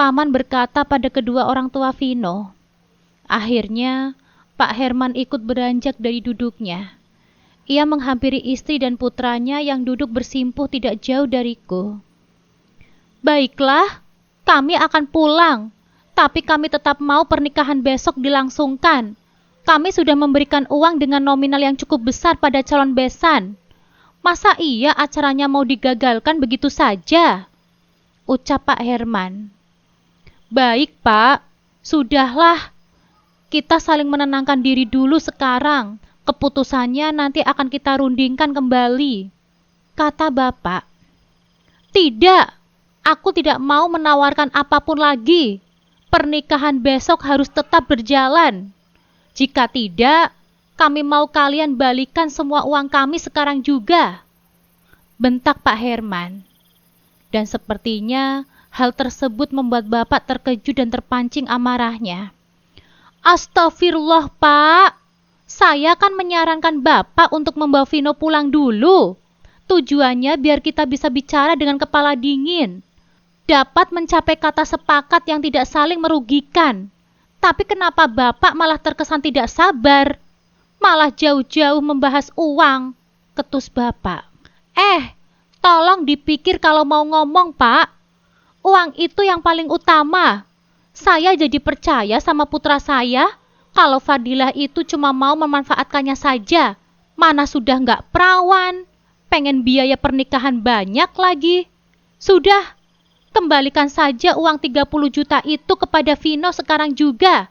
[SPEAKER 1] Paman berkata pada kedua orang tua Vino. Akhirnya, Pak Herman ikut beranjak dari duduknya. Ia menghampiri istri dan putranya yang duduk bersimpuh tidak jauh dariku. Baiklah, kami akan pulang, tapi kami tetap mau pernikahan besok dilangsungkan. Kami sudah memberikan uang dengan nominal yang cukup besar pada calon besan. Masa iya acaranya mau digagalkan begitu saja? Ucap Pak Herman. Baik, Pak. Sudahlah. Kita saling menenangkan diri dulu sekarang. Keputusannya nanti akan kita rundingkan kembali. Kata Bapak. Tidak. Aku tidak mau menawarkan apapun lagi. Pernikahan besok harus tetap berjalan. Jika tidak, kami mau kalian balikan semua uang kami sekarang juga. Bentak Pak Herman. Dan sepertinya hal tersebut membuat Bapak terkejut dan terpancing amarahnya. Astagfirullah, Pak. Saya kan menyarankan Bapak untuk membawa Vino pulang dulu. Tujuannya biar kita bisa bicara dengan kepala dingin. Dapat mencapai kata sepakat yang tidak saling merugikan. Tapi kenapa Bapak malah terkesan tidak sabar? Malah jauh-jauh membahas uang, ketus Bapak. Tolong dipikir kalau mau ngomong, Pak. Uang itu yang paling utama. Saya jadi percaya sama putra saya kalau Fadilah itu cuma mau memanfaatkannya saja. Mana sudah nggak perawan, pengen biaya pernikahan banyak lagi. Sudah, kembalikan saja uang 30 juta itu kepada Vino sekarang juga.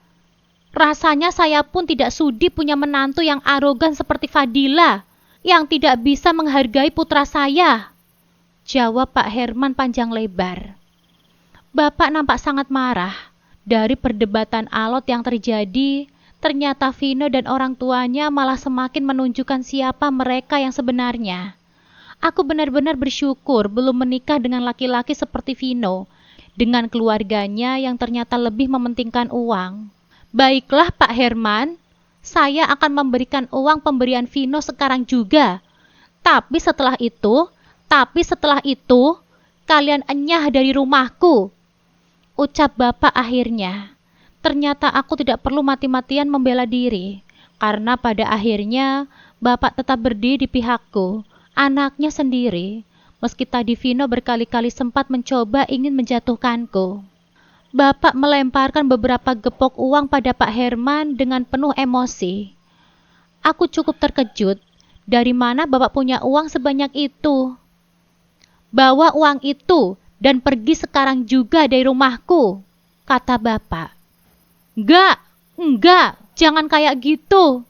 [SPEAKER 1] Rasanya saya pun tidak sudi punya menantu yang arogan seperti Fadilah, yang tidak bisa menghargai putra saya. Jawab Pak Herman panjang lebar. Bapak nampak sangat marah. Dari perdebatan alot yang terjadi, ternyata Vino dan orang tuanya malah semakin menunjukkan siapa mereka yang sebenarnya. Aku benar-benar bersyukur belum menikah dengan laki-laki seperti Vino, dengan keluarganya yang ternyata lebih mementingkan uang. Baiklah Pak Herman, saya akan memberikan uang pemberian Vino sekarang juga. Tapi setelah itu, kalian enyah dari rumahku. Ucap Bapak akhirnya. Ternyata aku tidak perlu mati-matian membela diri, karena pada akhirnya Bapak tetap berdiri di pihakku, anaknya sendiri, meski tadi Vino berkali-kali sempat mencoba ingin menjatuhkanku. Bapak melemparkan beberapa gepok uang pada Pak Herman dengan penuh emosi. Aku cukup terkejut, dari mana Bapak punya uang sebanyak itu? Bawa uang itu dan pergi sekarang juga dari rumahku, kata Bapak. Enggak, jangan kayak gitu.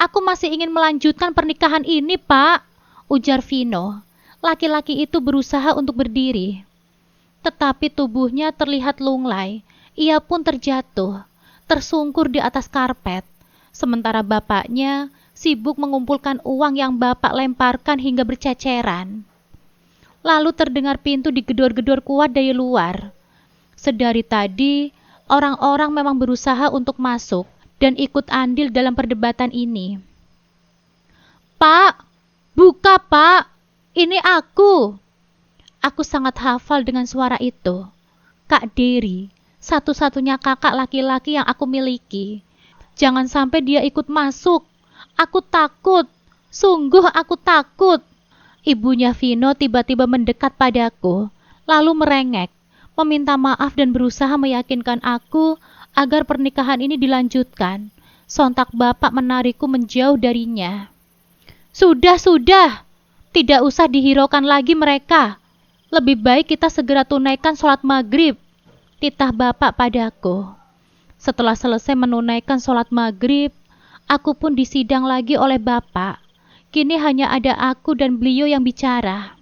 [SPEAKER 1] Aku masih ingin melanjutkan pernikahan ini, Pak, ujar Vino. Laki-laki itu berusaha untuk berdiri. Tetapi tubuhnya terlihat lunglai. Ia pun terjatuh, tersungkur di atas karpet. Sementara bapaknya sibuk mengumpulkan uang yang Bapak lemparkan hingga berceceran. Lalu terdengar pintu digedor-gedor kuat dari luar. Sedari tadi, orang-orang memang berusaha untuk masuk dan ikut andil dalam perdebatan ini. Pak, buka Pak, ini aku. Aku sangat hafal dengan suara itu. Kak Dery, satu-satunya kakak laki-laki yang aku miliki. Jangan sampai dia ikut masuk. Aku takut, sungguh aku takut. Ibunya Vino tiba-tiba mendekat padaku, lalu merengek, meminta maaf dan berusaha meyakinkan aku agar pernikahan ini dilanjutkan. Sontak Bapak menarikku menjauh darinya. Sudah, tidak usah dihiraukan lagi mereka. Lebih baik kita segera tunaikan sholat maghrib, titah Bapak padaku. Setelah selesai menunaikan sholat maghrib, aku pun disidang lagi oleh Bapak. Kini hanya ada aku dan beliau yang bicara.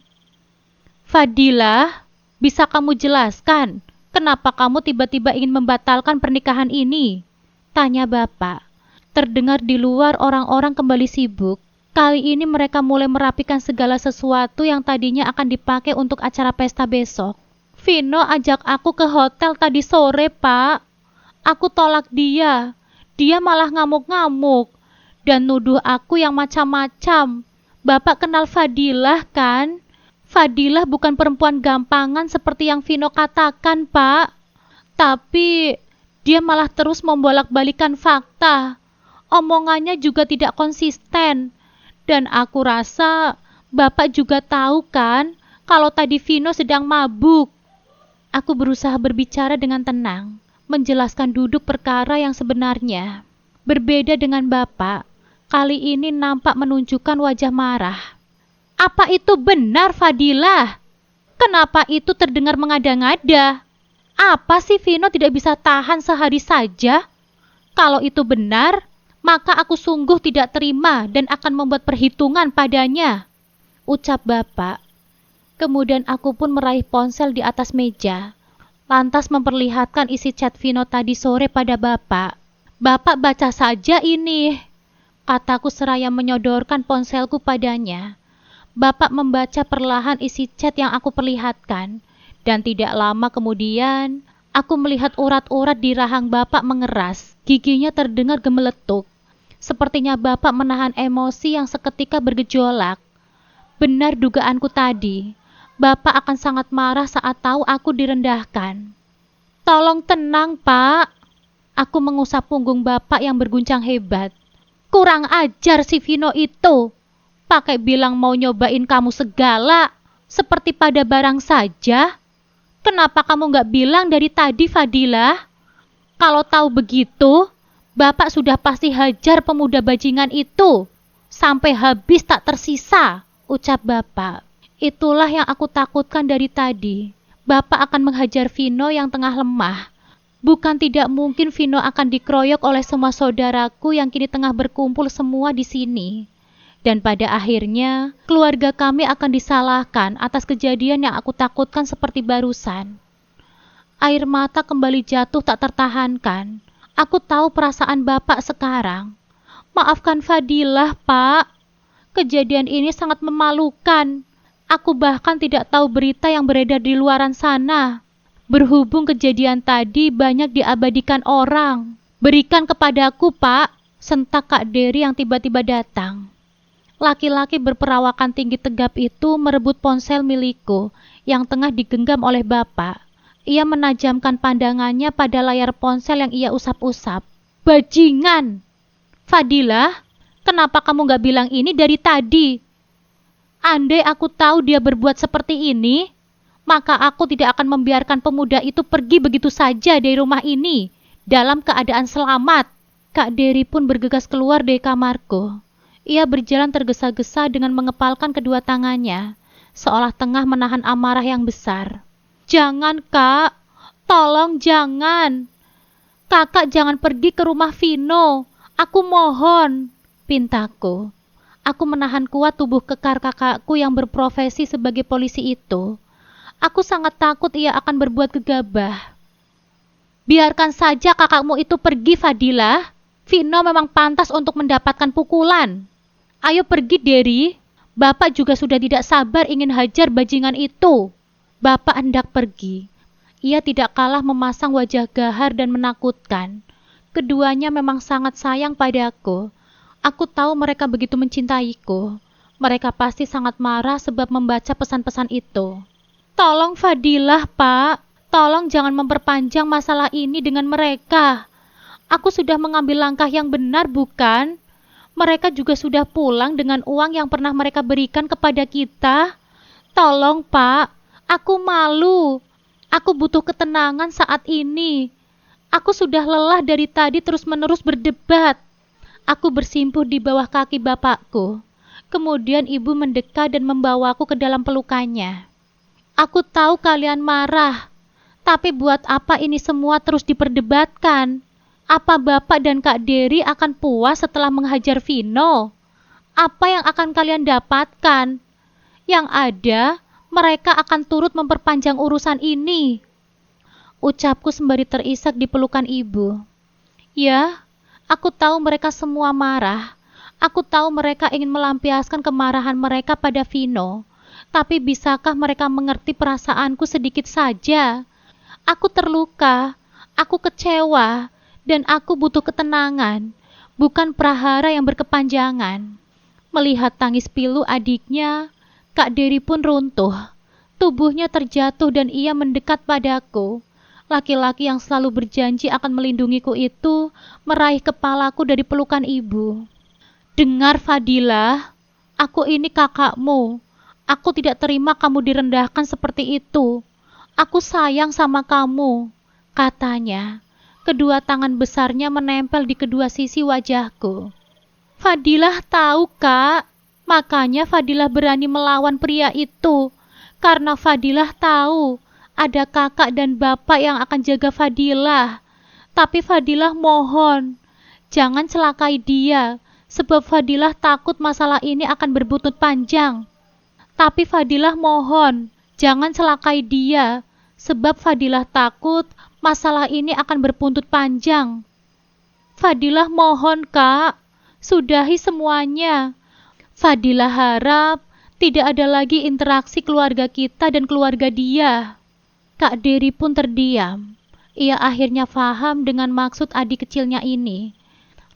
[SPEAKER 1] Fadilah, bisa kamu jelaskan kenapa kamu tiba-tiba ingin membatalkan pernikahan ini? Tanya Bapak. Terdengar di luar orang-orang kembali sibuk. Kali ini mereka mulai merapikan segala sesuatu yang tadinya akan dipakai untuk acara pesta besok. Vino ajak aku ke hotel tadi sore, Pak. Aku tolak dia. Dia malah ngamuk-ngamuk dan nuduh aku yang macam-macam. Bapak kenal Fadilah kan? Fadilah bukan perempuan gampangan seperti yang Vino katakan, Pak. Tapi dia malah terus membolak-balikan fakta. Omongannya juga tidak konsisten. Dan aku rasa Bapak juga tahu kan kalau tadi Vino sedang mabuk. Aku berusaha berbicara dengan tenang, menjelaskan duduk perkara yang sebenarnya. Berbeda dengan Bapak, kali ini nampak menunjukkan wajah marah. Apa itu benar, Fadilah? Kenapa itu terdengar mengada-ngada? Apa sih Vino tidak bisa tahan sehari saja? Kalau itu benar, maka aku sungguh tidak terima dan akan membuat perhitungan padanya, ucap Bapak. Kemudian aku pun meraih ponsel di atas meja, lantas memperlihatkan isi chat Vino tadi sore pada Bapak. Bapak baca saja ini, kataku seraya menyodorkan ponselku padanya. Bapak membaca perlahan isi chat yang aku perlihatkan, dan tidak lama kemudian, aku melihat urat-urat di rahang Bapak mengeras, giginya terdengar gemeletuk. Sepertinya Bapak menahan emosi yang seketika bergejolak. Benar dugaanku tadi, Bapak akan sangat marah saat tahu aku direndahkan. Tolong tenang, Pak. Aku mengusap punggung Bapak yang berguncang hebat. Kurang ajar si Vino itu. Pakai bilang mau nyobain kamu segala, seperti pada barang saja. Kenapa kamu nggak bilang dari tadi, Fadilah? Kalau tahu begitu, Bapak sudah pasti hajar pemuda bajingan itu. Sampai habis tak tersisa, ucap Bapak. Itulah yang aku takutkan dari tadi. Bapak akan menghajar Vino yang tengah lemah. Bukan tidak mungkin Vino akan dikeroyok oleh semua saudaraku yang kini tengah berkumpul semua di sini. Dan pada akhirnya, keluarga kami akan disalahkan atas kejadian yang aku takutkan seperti barusan. Air mata kembali jatuh tak tertahankan. Aku tahu perasaan Bapak sekarang. Maafkan Fadilah, Pak. Kejadian ini sangat memalukan. Aku bahkan tidak tahu berita yang beredar di luaran sana. Berhubung kejadian tadi banyak diabadikan orang. Berikan kepadaku, Pak, sentak Kak Dery yang tiba-tiba datang. Laki-laki berperawakan tinggi tegap itu merebut ponsel milikku yang tengah digenggam oleh Bapak. Ia menajamkan pandangannya pada layar ponsel yang ia usap-usap. Bajingan! Fadilah, kenapa kamu gak bilang ini dari tadi? Andai aku tahu dia berbuat seperti ini, maka aku tidak akan membiarkan pemuda itu pergi begitu saja dari rumah ini, dalam keadaan selamat. Kak Dery pun bergegas keluar dari kamarku. Ia berjalan tergesa-gesa dengan mengepalkan kedua tangannya, seolah tengah menahan amarah yang besar. Jangan, Kak. Tolong jangan. Kakak jangan pergi ke rumah Vino. Aku mohon, pintaku. Aku menahan kuat tubuh kekar kakakku yang berprofesi sebagai polisi itu. Aku sangat takut ia akan berbuat gegabah. Biarkan saja kakakmu itu pergi, Fadilah. Vino memang pantas untuk mendapatkan pukulan. Ayo pergi, Dery. Bapak juga sudah tidak sabar ingin hajar bajingan itu. Bapak hendak pergi. Ia tidak kalah memasang wajah gahar dan menakutkan. Keduanya memang sangat sayang padaku. Aku tahu mereka begitu mencintaiku. Mereka pasti sangat marah sebab membaca pesan-pesan itu. Tolong Fadilah, Pak. Tolong jangan memperpanjang masalah ini dengan mereka. Aku sudah mengambil langkah yang benar, bukan? Mereka juga sudah pulang dengan uang yang pernah mereka berikan kepada kita. Tolong, Pak. Aku malu. Aku butuh ketenangan saat ini. Aku sudah lelah dari tadi terus-menerus berdebat. Aku bersimpuh di bawah kaki bapakku. Kemudian ibu mendekat dan membawaku ke dalam pelukannya. Aku tahu kalian marah. Tapi buat apa ini semua terus diperdebatkan? Apa Bapak dan Kak Dery akan puas setelah menghajar Vino? Apa yang akan kalian dapatkan? Yang ada, mereka akan turut memperpanjang urusan ini. Ucapku sembari terisak di pelukan ibu. Ya, aku tahu mereka semua marah. Aku tahu mereka ingin melampiaskan kemarahan mereka pada Vino. Tapi bisakah mereka mengerti perasaanku sedikit saja? Aku terluka, aku kecewa, dan aku butuh ketenangan, bukan prahara yang berkepanjangan. Melihat tangis pilu adiknya, Kak Dery pun runtuh. Tubuhnya terjatuh dan ia mendekat padaku. Laki-laki yang selalu berjanji akan melindungiku itu meraih kepalaku dari pelukan ibu. Dengar Fadilah, aku ini kakakmu. Aku tidak terima kamu direndahkan seperti itu. Aku sayang sama kamu, katanya. Kedua tangan besarnya menempel di kedua sisi wajahku. Fadilah tahu, Kak. Makanya Fadilah berani melawan pria itu. Karena Fadilah tahu ada kakak dan bapak yang akan jaga Fadilah. Tapi Fadilah mohon, jangan celakai dia, sebab Fadilah takut masalah ini akan berbuntut panjang. Tapi Fadilah mohon, jangan celakai dia, sebab Fadilah takut masalah ini akan berbuntut panjang. Fadilah mohon, Kak, sudahi semuanya. Fadilah harap tidak ada lagi interaksi keluarga kita dan keluarga dia. Kak Dery pun terdiam. Ia akhirnya paham dengan maksud adik kecilnya ini.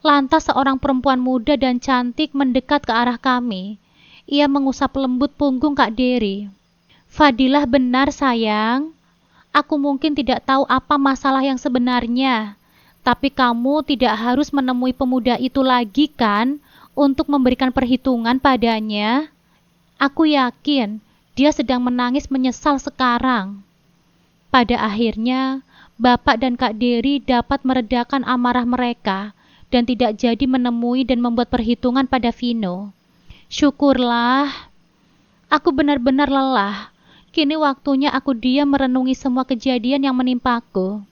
[SPEAKER 1] Lantas seorang perempuan muda dan cantik mendekat ke arah kami. Ia mengusap lembut punggung Kak Dery. Fadilah benar sayang. Aku mungkin tidak tahu apa masalah yang sebenarnya. Tapi kamu tidak harus menemui pemuda itu lagi kan? Untuk memberikan perhitungan padanya. Aku yakin dia sedang menangis menyesal sekarang. Pada akhirnya, Bapak dan Kak Dery dapat meredakan amarah mereka dan tidak jadi menemui dan membuat perhitungan pada Vino. Syukurlah, aku benar-benar lelah. Kini waktunya aku diam merenungi semua kejadian yang menimpaku.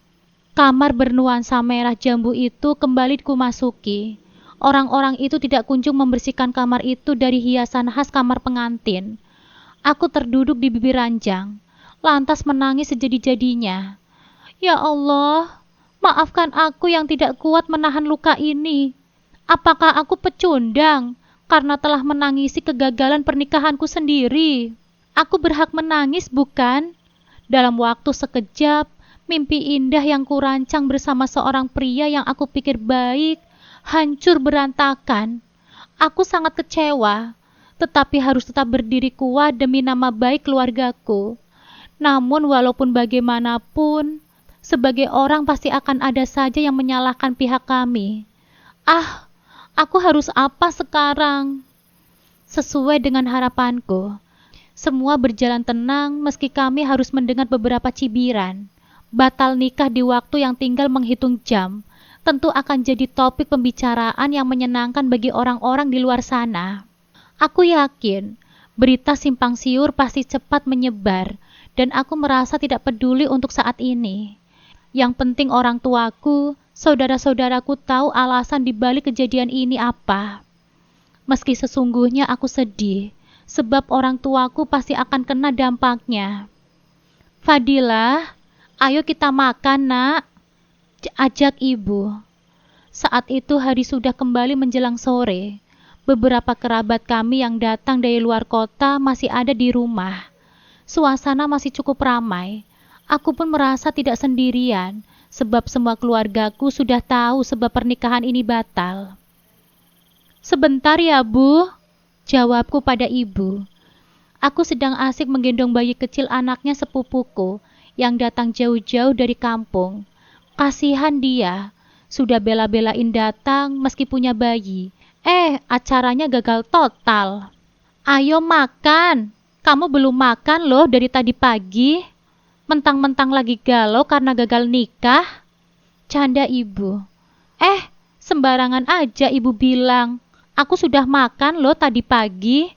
[SPEAKER 1] Kamar bernuansa merah jambu itu kembali kumasuki. Orang-orang itu tidak kunjung membersihkan kamar itu dari hiasan khas kamar pengantin. Aku terduduk di bibir ranjang, lantas menangis sejadi-jadinya. Ya Allah, maafkan aku yang tidak kuat menahan luka ini. Apakah aku pecundang karena telah menangisi kegagalan pernikahanku sendiri? Aku berhak menangis, bukan? Dalam waktu sekejap, mimpi indah yang kurancang bersama seorang pria yang aku pikir baik, hancur berantakan. Aku sangat kecewa, tetapi harus tetap berdiri kuat demi nama baik keluargaku. Namun walaupun bagaimanapun, sebagai orang pasti akan ada saja yang menyalahkan pihak kami. Aku harus apa sekarang? Sesuai dengan harapanku, semua berjalan tenang meski kami harus mendengar beberapa cibiran. Batal nikah di waktu yang tinggal menghitung jam tentu akan jadi topik pembicaraan yang menyenangkan bagi orang-orang di luar sana. Aku yakin berita simpang siur pasti cepat menyebar dan aku merasa tidak peduli untuk saat ini. Yang penting orang tuaku, saudara-saudaraku tahu alasan dibalik kejadian ini apa. Meski sesungguhnya aku sedih, sebab orang tuaku pasti akan kena dampaknya. Fadilah, ayo kita makan, Nak, ajak ibu. Saat itu hari sudah kembali menjelang sore. Beberapa kerabat kami yang datang dari luar kota masih ada di rumah. Suasana masih cukup ramai. Aku pun merasa tidak sendirian, sebab semua keluargaku sudah tahu sebab pernikahan ini batal. Sebentar ya, Bu, jawabku pada ibu. Aku sedang asik menggendong bayi kecil anaknya sepupuku yang datang jauh-jauh dari kampung. Kasihan dia, sudah bela-belain datang meski punya bayi. Acaranya gagal total. Ayo makan, kamu belum makan loh dari tadi pagi. Mentang-mentang lagi galau karena gagal nikah. Canda ibu. Sembarangan aja ibu bilang. Aku sudah makan loh tadi pagi.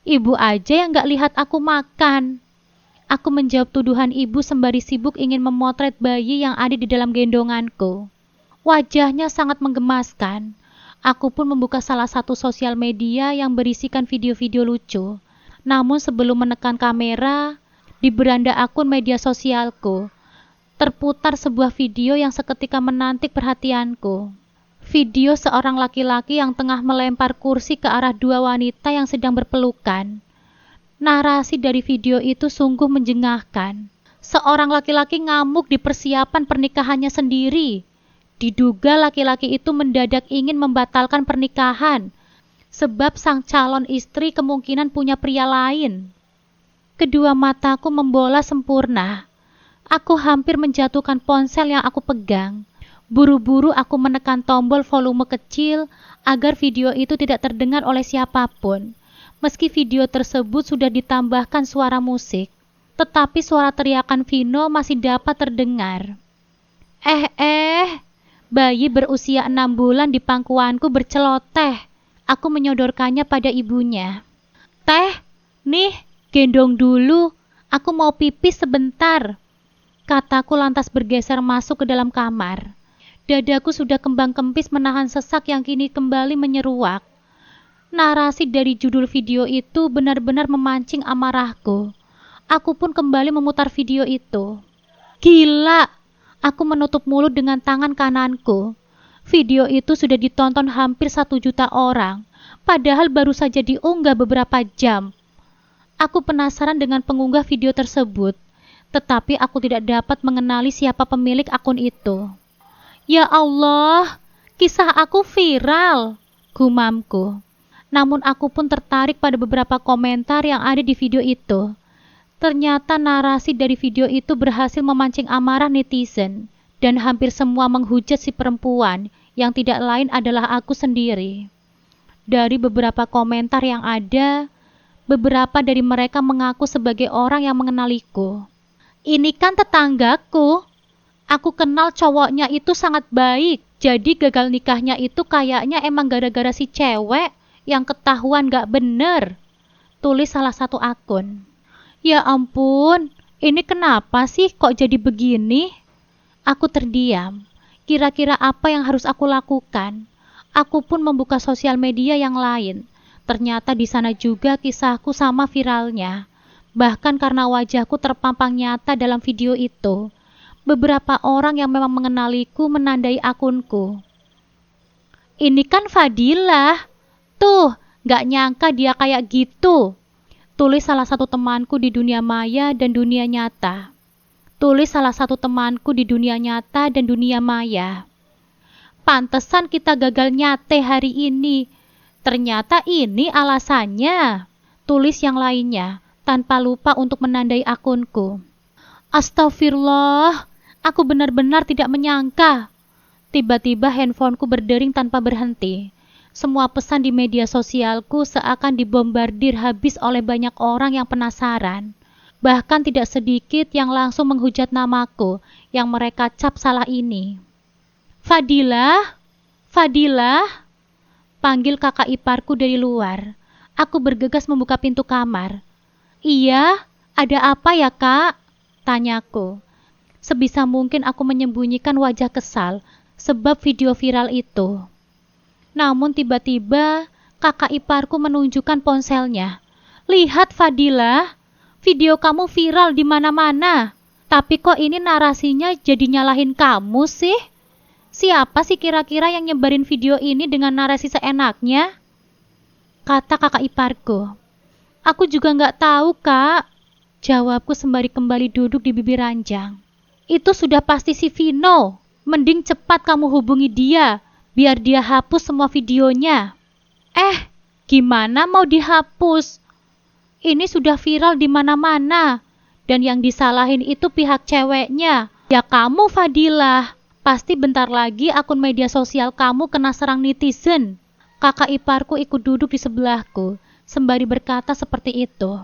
[SPEAKER 1] Ibu aja yang gak lihat aku makan. Aku menjawab tuduhan ibu sembari sibuk ingin memotret bayi yang ada di dalam gendonganku. Wajahnya sangat menggemaskan. Aku pun membuka salah satu sosial media yang berisikan video-video lucu. Namun sebelum menekan kamera, di beranda akun media sosialku, terputar sebuah video yang seketika menantik perhatianku. Video seorang laki-laki yang tengah melempar kursi ke arah dua wanita yang sedang berpelukan. Narasi dari video itu sungguh menjengahkan. Seorang laki-laki ngamuk di persiapan pernikahannya sendiri. Diduga laki-laki itu mendadak ingin membatalkan pernikahan, sebab sang calon istri kemungkinan punya pria lain. Kedua mataku membola sempurna. Aku hampir menjatuhkan ponsel yang aku pegang. Buru-buru aku menekan tombol volume kecil agar video itu tidak terdengar oleh siapapun. Meski video tersebut sudah ditambahkan suara musik, tetapi suara teriakan Vino masih dapat terdengar. Bayi berusia 6 bulan di pangkuanku berceloteh. Aku menyodorkannya pada ibunya. Teh, nih, gendong dulu. Aku mau pipis sebentar. Kataku lantas bergeser masuk ke dalam kamar. Dadaku sudah kembang kempis menahan sesak yang kini kembali menyeruak. Narasi dari judul video itu benar-benar memancing amarahku. Aku pun kembali memutar video itu. Gila! Aku menutup mulut dengan tangan kananku. Video itu sudah ditonton hampir 1 juta orang, padahal baru saja diunggah beberapa jam. Aku penasaran dengan pengunggah video tersebut, tetapi aku tidak dapat mengenali siapa pemilik akun itu. Ya Allah, kisah aku viral, gumamku. Namun aku pun tertarik pada beberapa komentar yang ada di video itu. Ternyata narasi dari video itu berhasil memancing amarah netizen, dan hampir semua menghujat si perempuan yang tidak lain adalah aku sendiri. Dari beberapa komentar yang ada, beberapa dari mereka mengaku sebagai orang yang mengenaliku. Ini kan tetanggaku. Aku kenal cowoknya itu sangat baik, jadi gagal nikahnya itu kayaknya emang gara-gara si cewek yang ketahuan gak bener. Tulis salah satu akun. Ya ampun, ini kenapa sih kok jadi begini? Aku terdiam. Kira-kira apa yang harus aku lakukan? Aku pun membuka sosial media yang lain. Ternyata di sana juga kisahku sama viralnya. Bahkan karena wajahku terpampang nyata dalam video itu. Beberapa orang yang memang mengenaliku menandai akunku. Ini kan Fadilah. Tuh, gak nyangka dia kayak gitu. Tulis salah satu temanku di dunia maya dan dunia nyata. Tulis salah satu temanku di dunia nyata dan dunia maya. Pantesan kita gagal nyate hari ini. Ternyata ini alasannya. Tulis yang lainnya, tanpa lupa untuk menandai akunku. Astagfirullah. Aku benar-benar tidak menyangka. Tiba-tiba handphoneku berdering tanpa berhenti. Semua pesan di media sosialku seakan dibombardir habis oleh banyak orang yang penasaran. Bahkan tidak sedikit yang langsung menghujat namaku yang mereka cap salah ini. Fadilah, Fadilah, panggil kakak iparku dari luar. Aku bergegas membuka pintu kamar. Iya, ada apa ya kak? Tanyaku. Sebisa mungkin aku menyembunyikan wajah kesal sebab video viral itu. Namun tiba-tiba kakak iparku menunjukkan ponselnya. Lihat Fadilah, video kamu viral di mana-mana. Tapi kok ini narasinya jadi nyalahin kamu sih? Siapa sih kira-kira yang nyebarin video ini dengan narasi seenaknya? Kata kakak iparku. Aku juga nggak tahu kak. Jawabku sembari kembali duduk di bibir ranjang. Itu sudah pasti si Vino. Mending cepat kamu hubungi dia, biar dia hapus semua videonya. Gimana mau dihapus? Ini sudah viral di mana-mana. Dan yang disalahin itu pihak ceweknya. Ya kamu Fadilah. Pasti bentar lagi akun media sosial kamu kena serang netizen. Kakak iparku ikut duduk di sebelahku, sembari berkata seperti itu.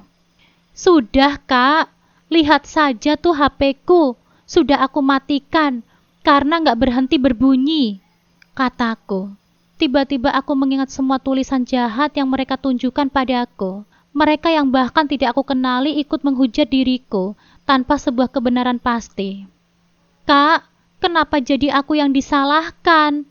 [SPEAKER 1] Sudah kak, lihat saja tuh HP-ku. Sudah aku matikan, karena gak berhenti berbunyi, kataku. Tiba-tiba aku mengingat semua tulisan jahat yang mereka tunjukkan padaku. Mereka yang bahkan tidak aku kenali ikut menghujat diriku, tanpa sebuah kebenaran pasti. Kak, kenapa jadi aku yang disalahkan?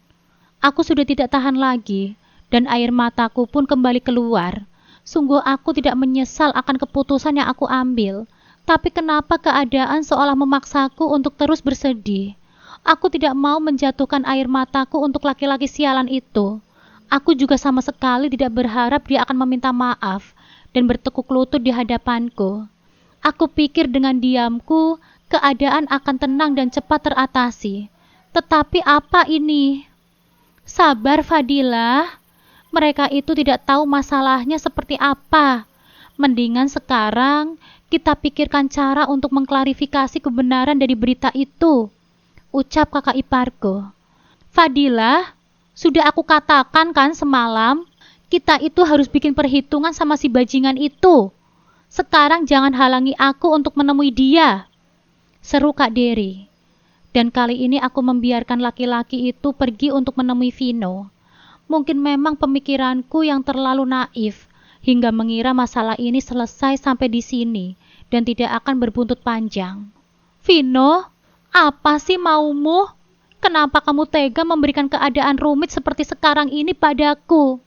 [SPEAKER 1] Aku sudah tidak tahan lagi, dan air mataku pun kembali keluar. Sungguh aku tidak menyesal akan keputusan yang aku ambil. Tapi kenapa keadaan seolah memaksaku untuk terus bersedih? Aku tidak mau menjatuhkan air mataku untuk laki-laki sialan itu. Aku juga sama sekali tidak berharap dia akan meminta maaf dan bertekuk lutut di hadapanku. Aku pikir dengan diamku, keadaan akan tenang dan cepat teratasi. Tetapi apa ini? Sabar Fadilah. Mereka itu tidak tahu masalahnya seperti apa. Mendingan sekarang kita pikirkan cara untuk mengklarifikasi kebenaran dari berita itu, ucap kakak iparku. Fadilah, sudah aku katakan kan semalam, kita itu harus bikin perhitungan sama si bajingan itu. Sekarang jangan halangi aku untuk menemui dia, seru Kak Dery. Dan kali ini aku membiarkan laki-laki itu pergi untuk menemui Vino. Mungkin memang pemikiranku yang terlalu naif, hingga mengira masalah ini selesai sampai di sini dan tidak akan berbuntut panjang. Vino, apa sih maumu? Kenapa kamu tega memberikan keadaan rumit seperti sekarang ini padaku?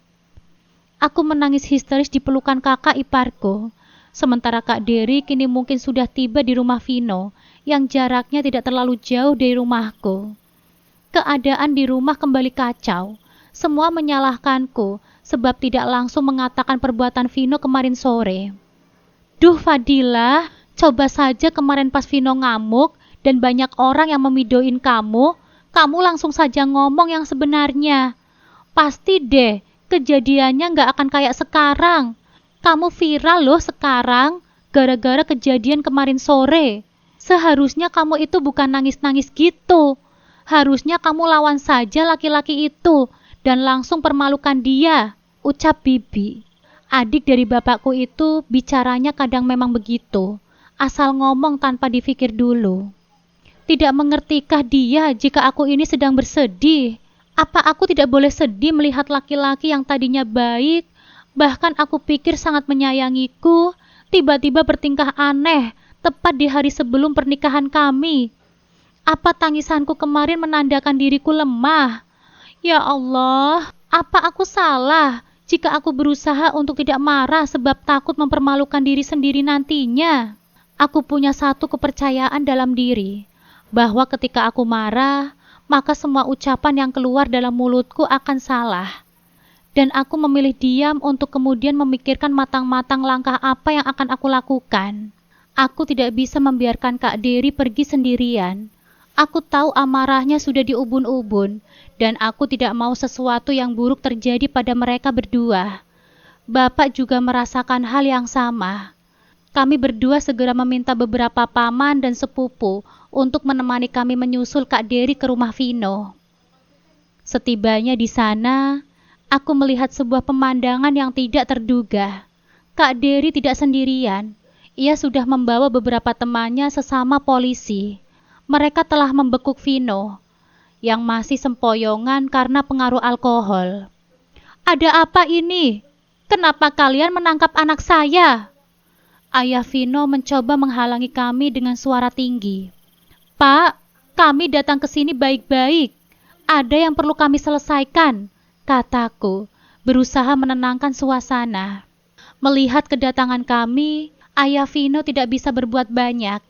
[SPEAKER 1] Aku menangis histeris di pelukan kakak iparku. Sementara Kak Dery kini mungkin sudah tiba di rumah Vino, yang jaraknya tidak terlalu jauh dari rumahku. Keadaan di rumah kembali kacau. Semua menyalahkanku, sebab tidak langsung mengatakan perbuatan Vino kemarin sore. Duh Fadilah, coba saja kemarin pas Vino ngamuk dan banyak orang yang memidoin kamu langsung saja ngomong yang sebenarnya. Pasti deh, kejadiannya nggak akan kayak sekarang. Kamu viral loh sekarang, gara-gara kejadian kemarin sore. Seharusnya kamu itu bukan nangis-nangis gitu. Harusnya kamu lawan saja laki-laki itu dan langsung permalukan dia, ucap Bibi. Adik dari bapakku itu bicaranya kadang memang begitu, asal ngomong tanpa dipikir dulu. Tidak mengertikah dia jika aku ini sedang bersedih? Apa aku tidak boleh sedih melihat laki-laki yang tadinya baik, bahkan aku pikir sangat menyayangiku, tiba-tiba bertingkah aneh, tepat di hari sebelum pernikahan kami? Apa tangisanku kemarin menandakan diriku lemah? Ya Allah, apa aku salah jika aku berusaha untuk tidak marah sebab takut mempermalukan diri sendiri nantinya? Aku punya satu kepercayaan dalam diri, bahwa ketika aku marah, maka semua ucapan yang keluar dalam mulutku akan salah. Dan aku memilih diam untuk kemudian memikirkan matang-matang langkah apa yang akan aku lakukan. Aku tidak bisa membiarkan Kak Dery pergi sendirian. Aku tahu amarahnya sudah diubun-ubun, dan aku tidak mau sesuatu yang buruk terjadi pada mereka berdua. Bapak juga merasakan hal yang sama. Kami berdua segera meminta beberapa paman dan sepupu untuk menemani kami menyusul Kak Dery ke rumah Vino. Setibanya di sana, aku melihat sebuah pemandangan yang tidak terduga. Kak Dery tidak sendirian. Ia sudah membawa beberapa temannya sesama polisi. Mereka telah membekuk Vino, yang masih sempoyongan karena pengaruh alkohol. Ada apa ini? Kenapa kalian menangkap anak saya? Ayah Vino mencoba menghalangi kami dengan suara tinggi. Pak, kami datang ke sini baik-baik. Ada yang perlu kami selesaikan, kataku, berusaha menenangkan suasana. Melihat kedatangan kami, ayah Vino tidak bisa berbuat banyak.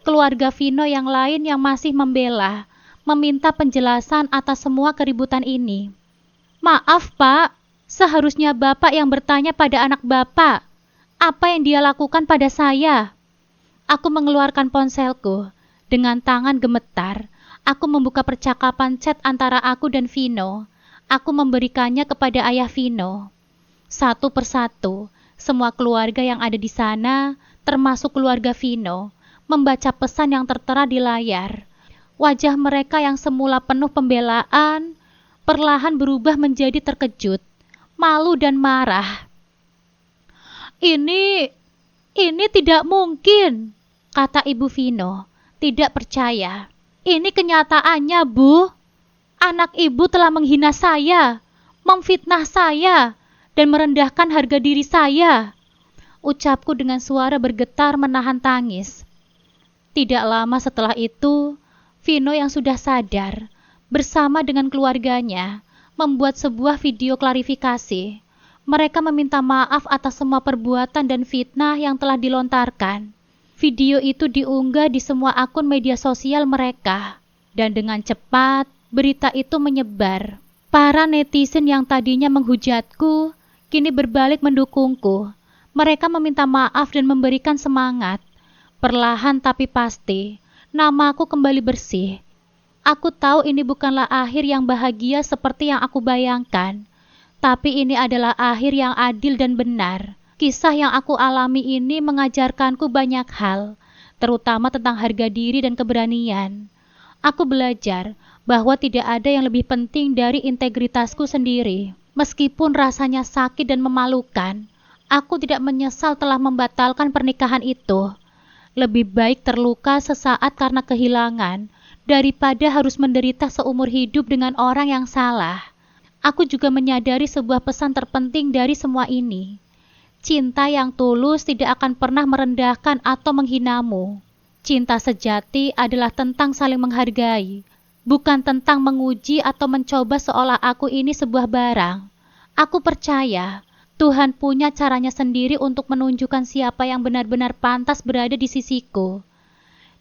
[SPEAKER 1] Keluarga Vino yang lain yang masih membela, meminta penjelasan atas semua keributan ini. Maaf Pak, seharusnya Bapak yang bertanya pada anak Bapak. Apa yang dia lakukan pada saya? Aku mengeluarkan ponselku. Dengan tangan gemetar, aku membuka percakapan chat antara aku dan Vino. Aku memberikannya kepada ayah Vino. Satu persatu, semua keluarga yang ada di sana, termasuk keluarga Vino, membaca pesan yang tertera di layar. Wajah mereka yang semula penuh pembelaan, perlahan berubah menjadi terkejut, malu dan marah. Ini tidak mungkin, kata Ibu Vino, tidak percaya. Ini kenyataannya, Bu. Anak ibu telah menghina saya, memfitnah saya, dan merendahkan harga diri saya. Ucapku dengan suara bergetar menahan tangis. Tidak lama setelah itu, Vino yang sudah sadar, bersama dengan keluarganya, membuat sebuah video klarifikasi. Mereka meminta maaf atas semua perbuatan dan fitnah yang telah dilontarkan. Video itu diunggah di semua akun media sosial mereka, dan dengan cepat, berita itu menyebar. Para netizen yang tadinya menghujatku, kini berbalik mendukungku. Mereka meminta maaf dan memberikan semangat. Perlahan tapi pasti, namaku kembali bersih. Aku tahu ini bukanlah akhir yang bahagia seperti yang aku bayangkan, tapi ini adalah akhir yang adil dan benar. Kisah yang aku alami ini mengajarkanku banyak hal, terutama tentang harga diri dan keberanian. Aku belajar bahwa tidak ada yang lebih penting dari integritasku sendiri. Meskipun rasanya sakit dan memalukan, aku tidak menyesal telah membatalkan pernikahan itu. Lebih baik terluka sesaat karena kehilangan, daripada harus menderita seumur hidup dengan orang yang salah. Aku juga menyadari sebuah pesan terpenting dari semua ini. Cinta yang tulus tidak akan pernah merendahkan atau menghinamu. Cinta sejati adalah tentang saling menghargai, bukan tentang menguji atau mencoba seolah aku ini sebuah barang. Aku percaya Tuhan punya caranya sendiri untuk menunjukkan siapa yang benar-benar pantas berada di sisiku.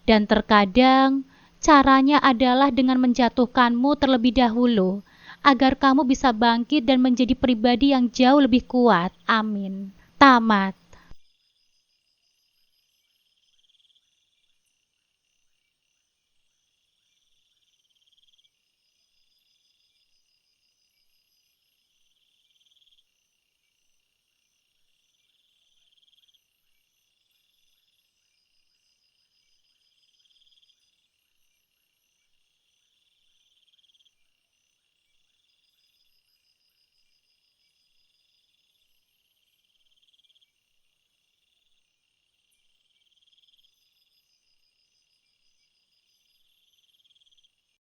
[SPEAKER 1] Dan terkadang caranya adalah dengan menjatuhkanmu terlebih dahulu, agar kamu bisa bangkit dan menjadi pribadi yang jauh lebih kuat. Amin. Tamat.